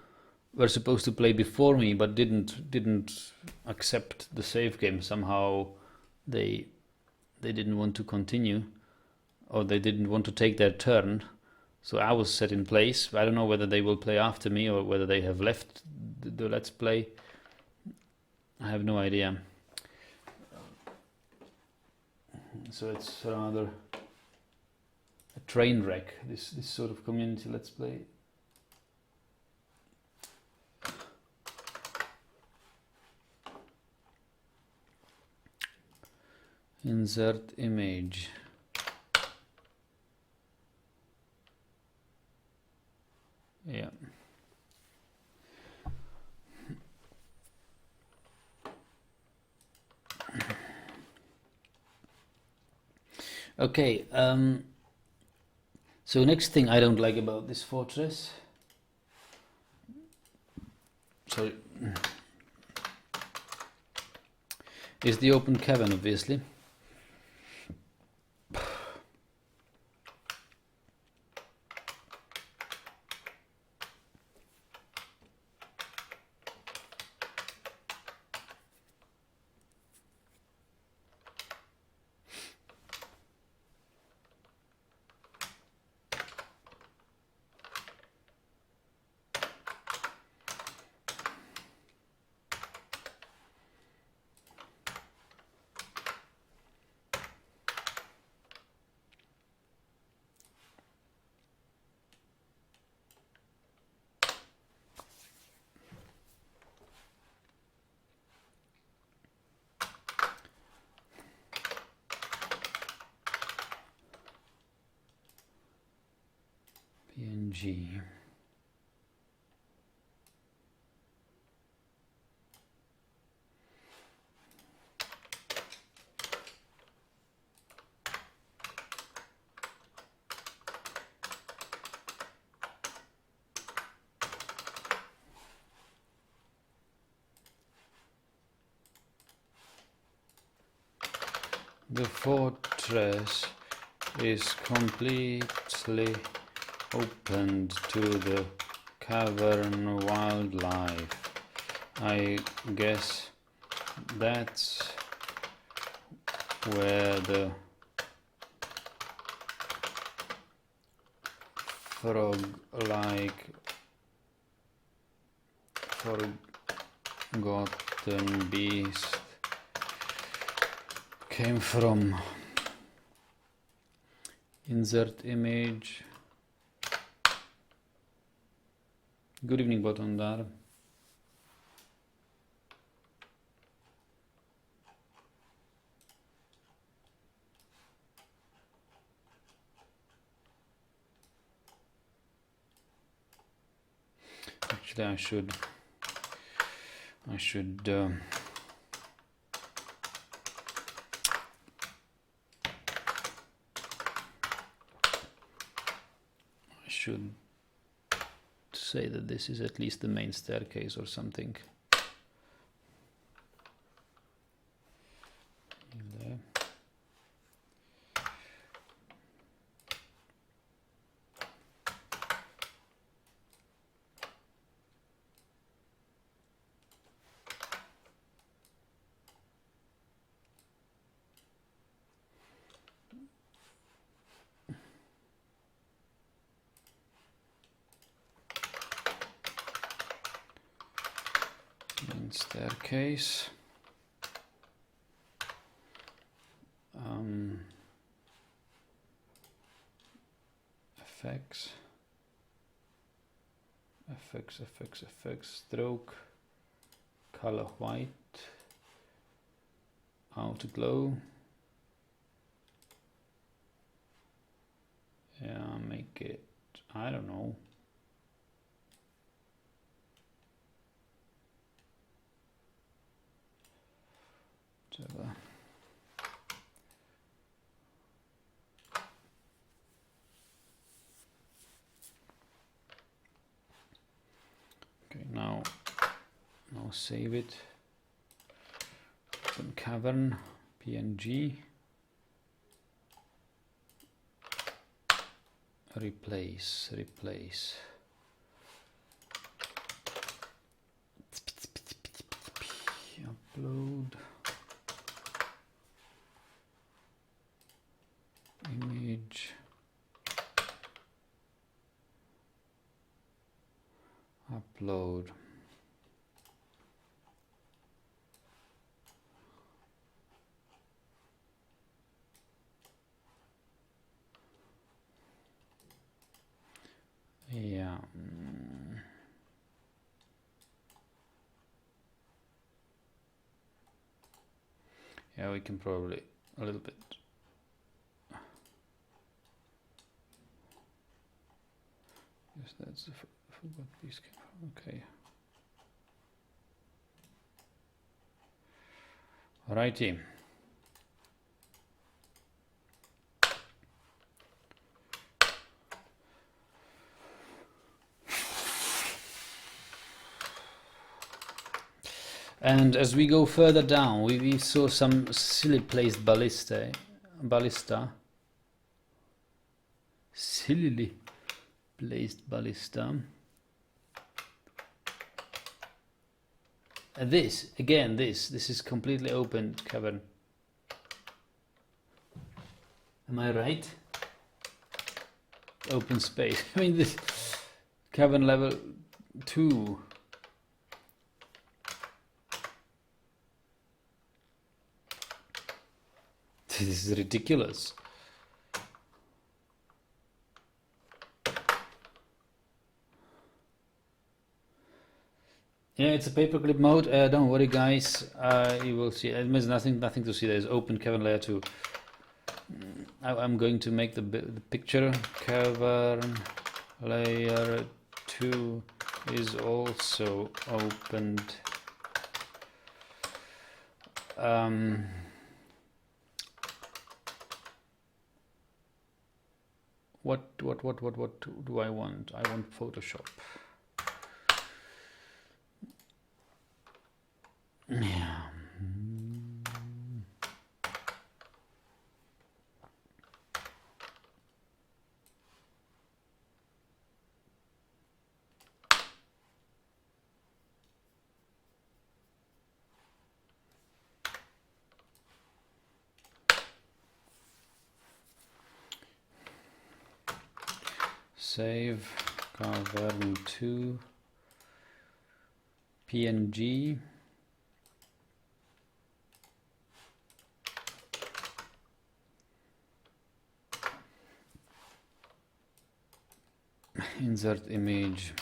were supposed to play before me but didn't accept the save game. Somehow they didn't want to continue, or they didn't want to take their turn, so I was set in place. I don't know whether they will play after me or whether they have left the Let's Play. I have no idea. So it's rather a train wreck, this sort of community Let's Play. Insert image. Yeah. Okay, so next thing I don't like about this fortress, is the open cavern, obviously. PNG. The fortress is completely opened to the cavern wildlife. I guess that's where the forgotten beast came from. Insert image. Good evening, Botondar. Actually, I should say that this is at least the main staircase or something. There. Staircase. Effects, stroke, color white, outer glow. Yeah, make it, I don't know. whatever. Okay, now save it. Open cavern, PNG. Replace. Upload. Image. Upload. Yeah. Yeah, we can probably a little bit. Yes, that's the forgot piece. Okay. Alrighty. And as we go further down, we saw some silly placed ballista. Sillily placed ballista. And this is completely open cavern. Am I right? Open space. I mean, this cavern level 2. This is ridiculous. Yeah, it's a paperclip mode. Don't worry, guys. You will see. There's nothing to see. There's open cavern layer 2. I'm going to make the picture. Cavern layer 2 is also opened. What do I want? I want Photoshop. Yeah. Save cavern 2 PNG. Insert image.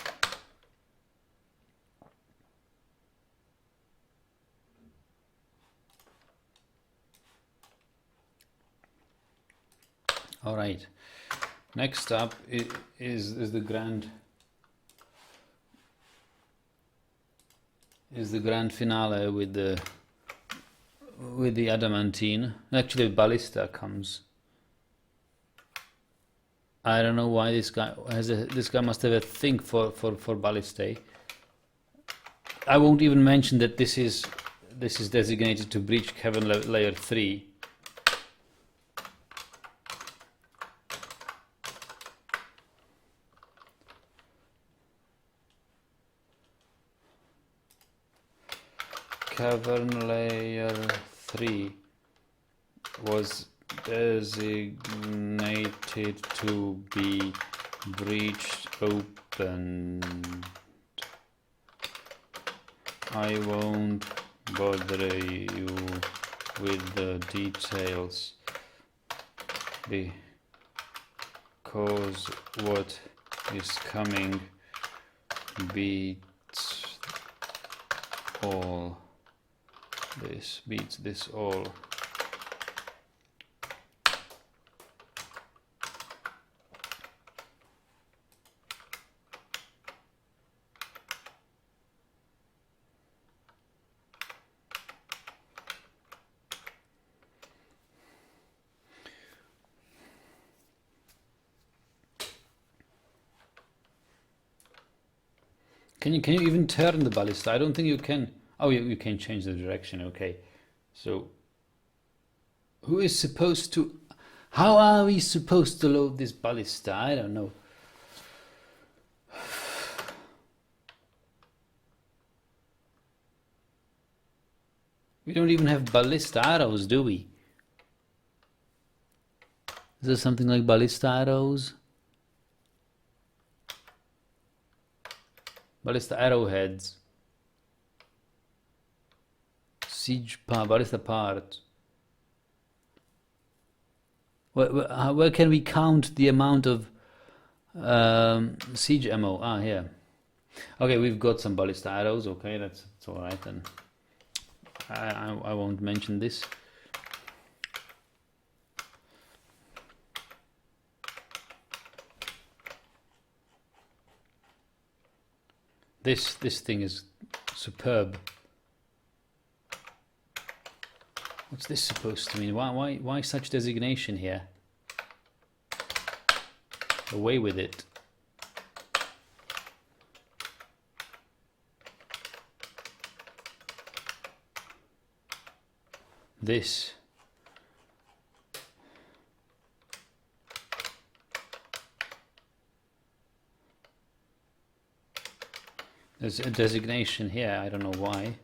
All right. Next up is the grand finale with the adamantine. Actually, ballista comes. I don't know why this guy this guy must have a thing for ballistae. I won't even mention that this is designated to breach cavern layer 3. Cavern layer 3 was designated to be breached open. I won't bother you with the details because what is coming beats all. This beats this all. Can you even turn the ballista? I don't think you can. Oh, you can change the direction. Okay. So who is supposed to... How are we supposed to load this ballista? I don't know. We don't even have ballista arrows, do we? Is there something like ballista arrows? Ballista arrowheads. Siege part, ballista part. Where can we count the amount of siege ammo? Ah, here. Okay, we've got some ballista arrows. Okay, that's all right then. I won't mention this. This thing is superb. What's this supposed to mean? Why such designation here? Away with it. This. There's a designation here, I don't know why.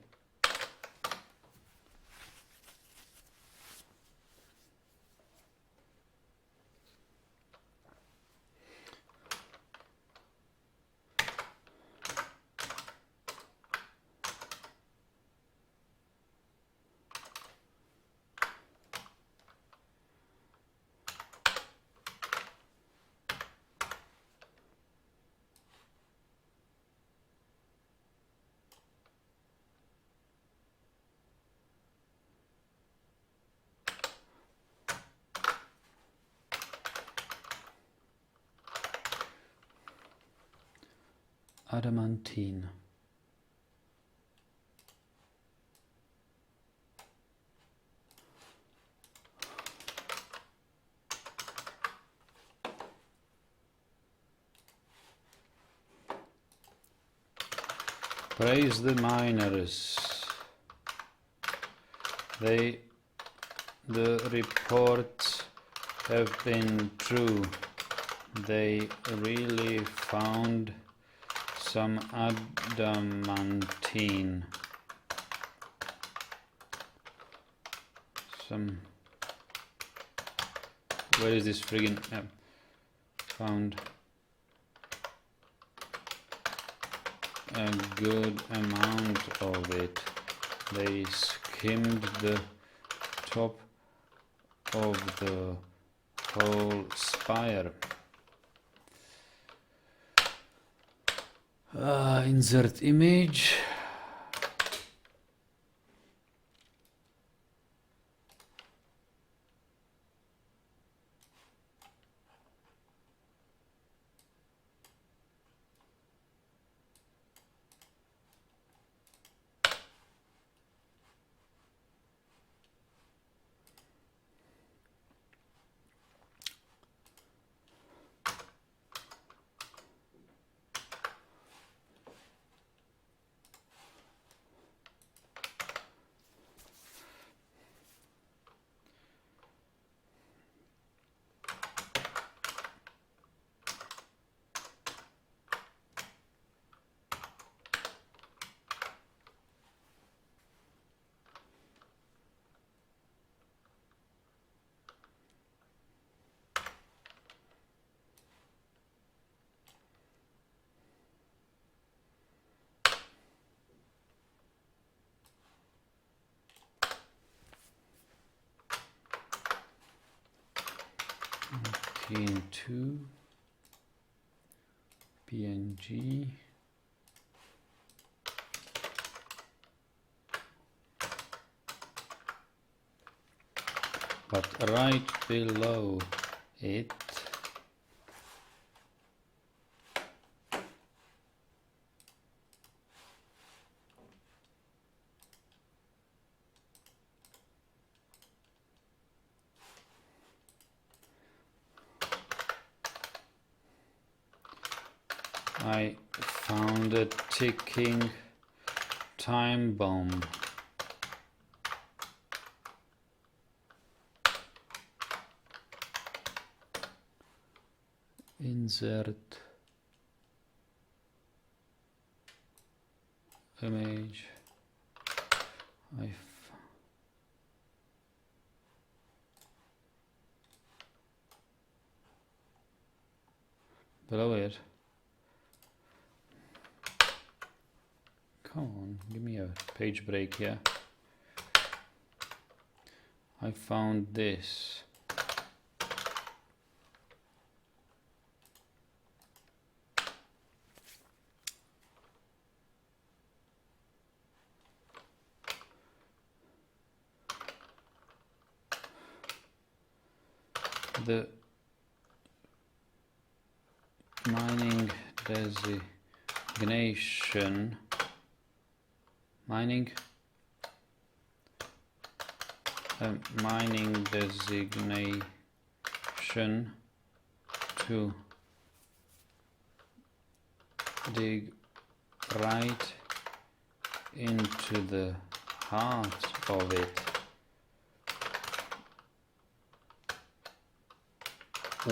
Adamantine. Praise the miners. The reports have been true. They really found some adamantine. Where is this friggin' found a good amount of it. They skimmed the top of the whole spire. Insert image. Into PNG. But right below it I Found a ticking time bomb. Insert image. Below it. Come on, give me a page break here. I found this. The mining designation mining designation to dig right into the heart of it.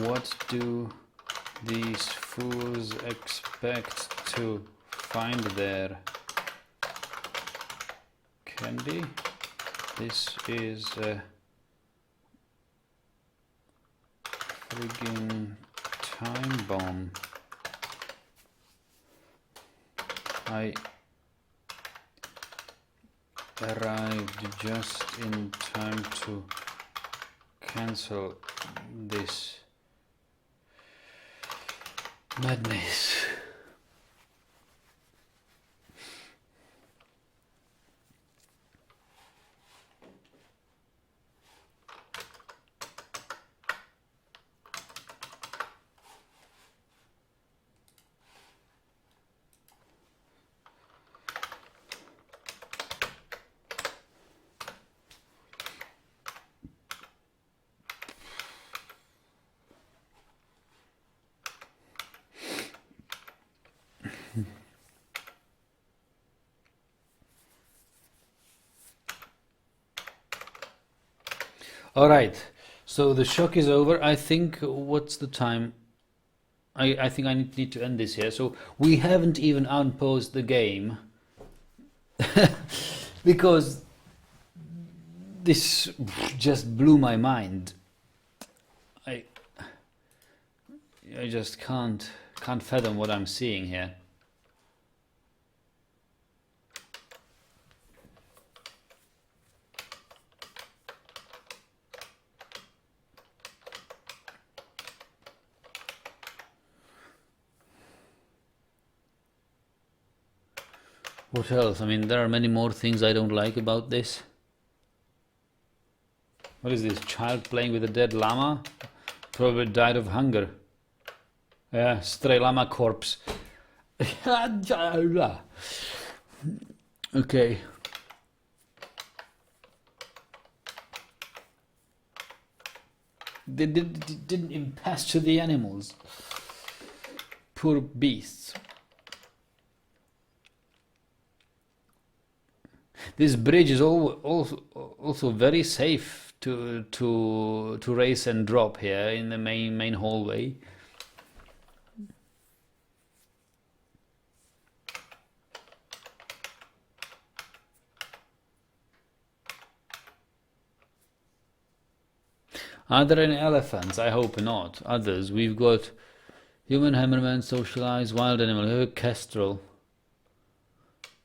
What do these fools expect to find there? Candy? This is a friggin' time bomb. I arrived just in time to cancel this madness. All right, so the shock is over. I think, what's the time? I think I need to end this here. So we haven't even unpaused the game because this just blew my mind. I just can't fathom what I'm seeing here. What else? I mean, there are many more things I don't like about this. What is this? Child playing with a dead llama? Probably died of hunger. Yeah, stray llama corpse. Okay. They didn't even pasture the animals. Poor beasts. This bridge is also very safe to race and drop here in the main hallway. Are there any elephants? I hope not. Others. We've got human hammerman, socialized, wild animal, kestrel,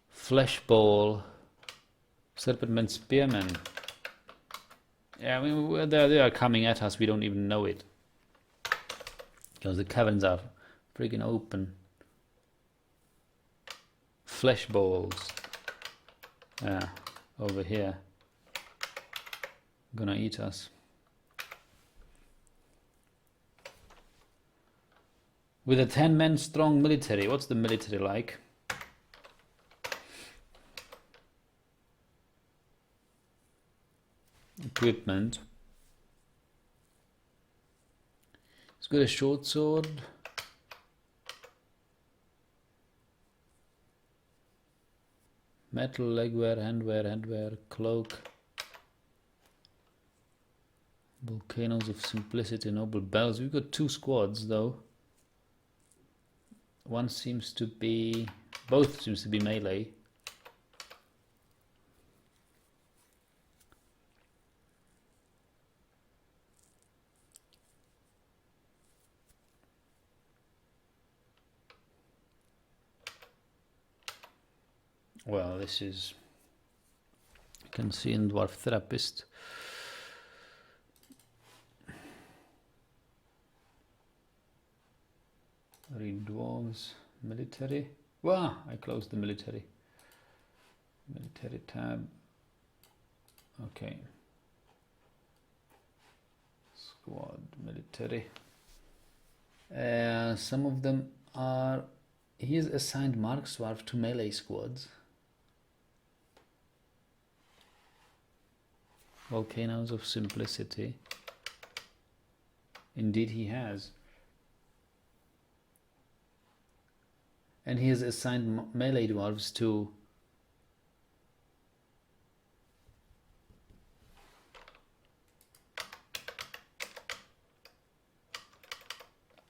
flesh ball, serpentman, spearman. Yeah, I mean, they are coming at us. We don't even know it because the caverns are freaking open. Flesh balls. Yeah, over here. Gonna eat us. With a 10-man strong military. What's the military like? Equipment. It's got a short sword. Metal, legwear, handwear, cloak. Volcanoes of Simplicity, Noble Bells. We've got 2 squads though. One seems to be... both seems to be melee. Well, this is... you can see in Dwarf Therapist. Read dwarves, military. Wow, I closed the military. Military tab. Okay. Squad, military. Some of them are... he is assigned Marksdwarf to melee squads. Volcanoes of Simplicity. Indeed he has. And he has assigned melee dwarves to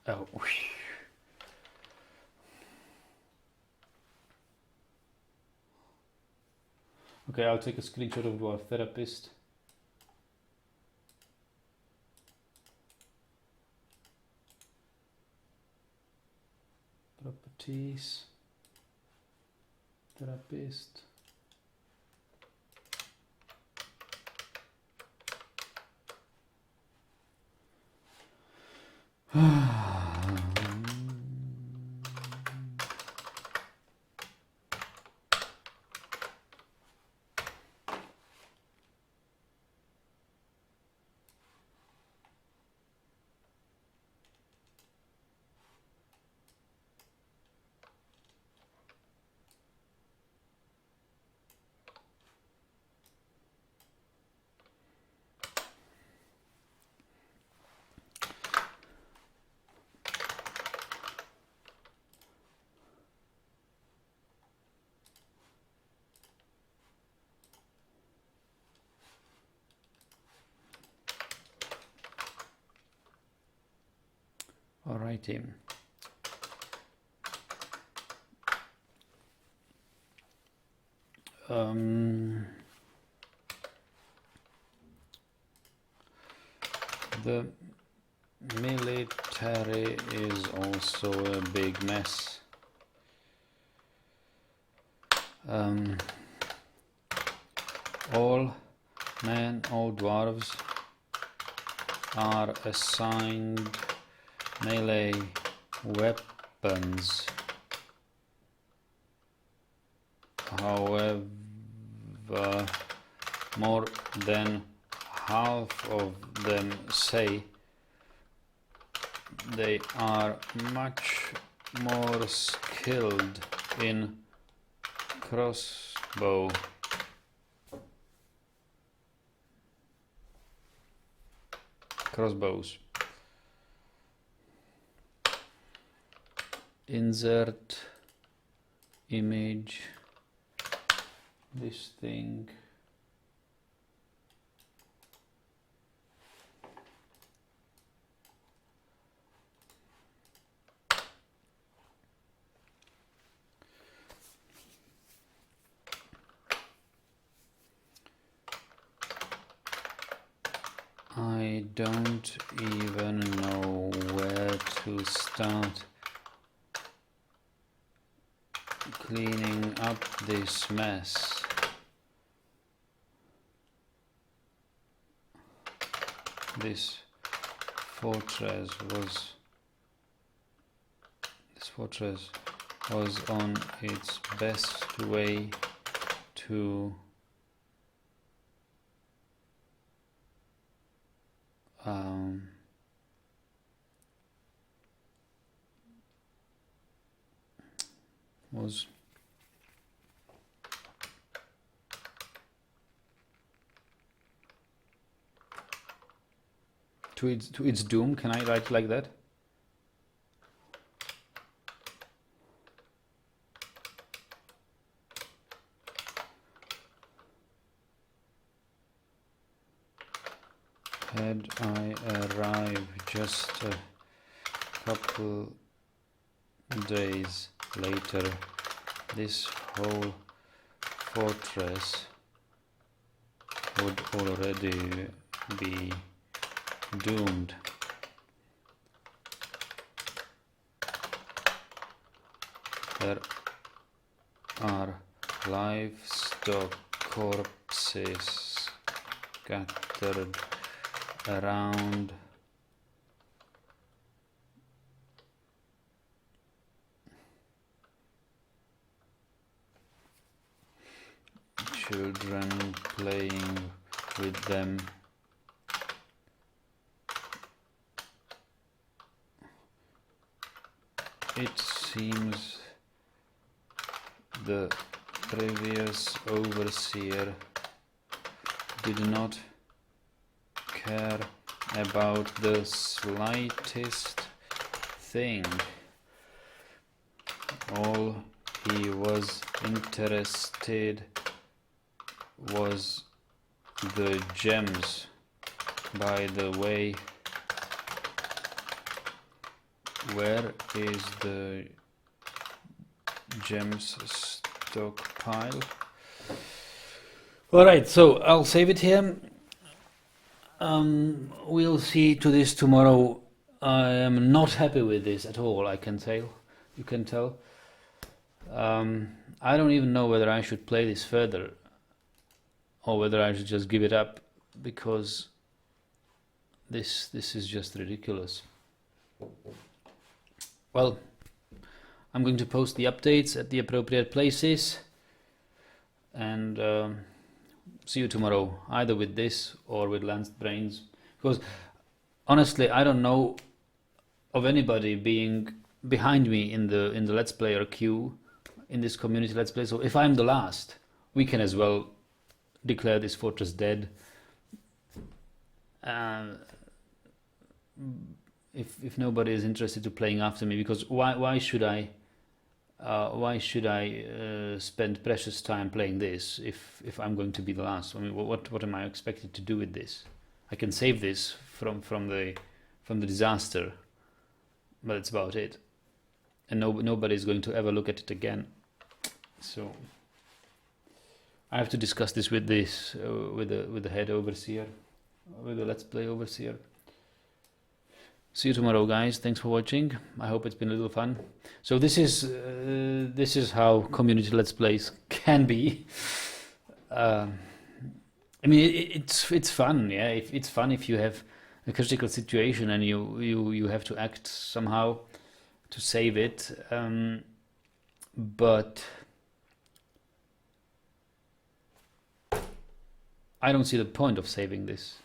oh. Okay, I'll take a screenshot of Dwarf Therapist. Properties, Therapist. Alrighty. The military is also a big mess. All men, all dwarves are assigned melee weapons. However, more than half of them say they are much more skilled in crossbows. Insert image, this thing. I don't even know where to start cleaning up this mess. This fortress was on its best way to was to its doom. Can I write like that? Had I arrived just a couple days later, this whole fortress would already be doomed. There are livestock corpses scattered around. Children playing with them. It seems the previous overseer did not care about the slightest thing. All he was interested was the gems. By the way, where is the gems stockpile? Alright, so I'll save it here. We'll see to this tomorrow. I am not happy with this at all, I can tell. You can tell. I don't even know whether I should play this further or whether I should just give it up, because this is just ridiculous. Well, I'm going to post the updates at the appropriate places, and see you tomorrow, either with this or with Lanced Brains, because honestly I don't know of anybody being behind me in the Let's Player queue in this community Let's Play. So if I'm the last, we can as well declare this fortress dead. If nobody is interested to playing after me, because why should I spend precious time playing this if I'm going to be the last? I mean, what am I expected to do with this? I can save this from the disaster, but that's about it, and nobody is going to ever look at it again. So I have to discuss this with with the head overseer, with the Let's Play overseer. See you tomorrow, guys. Thanks for watching. I hope it's been a little fun. So this is how community Let's Plays can be. I mean, it's fun, yeah. It's fun if you have a critical situation and you have to act somehow to save it. But I don't see the point of saving this.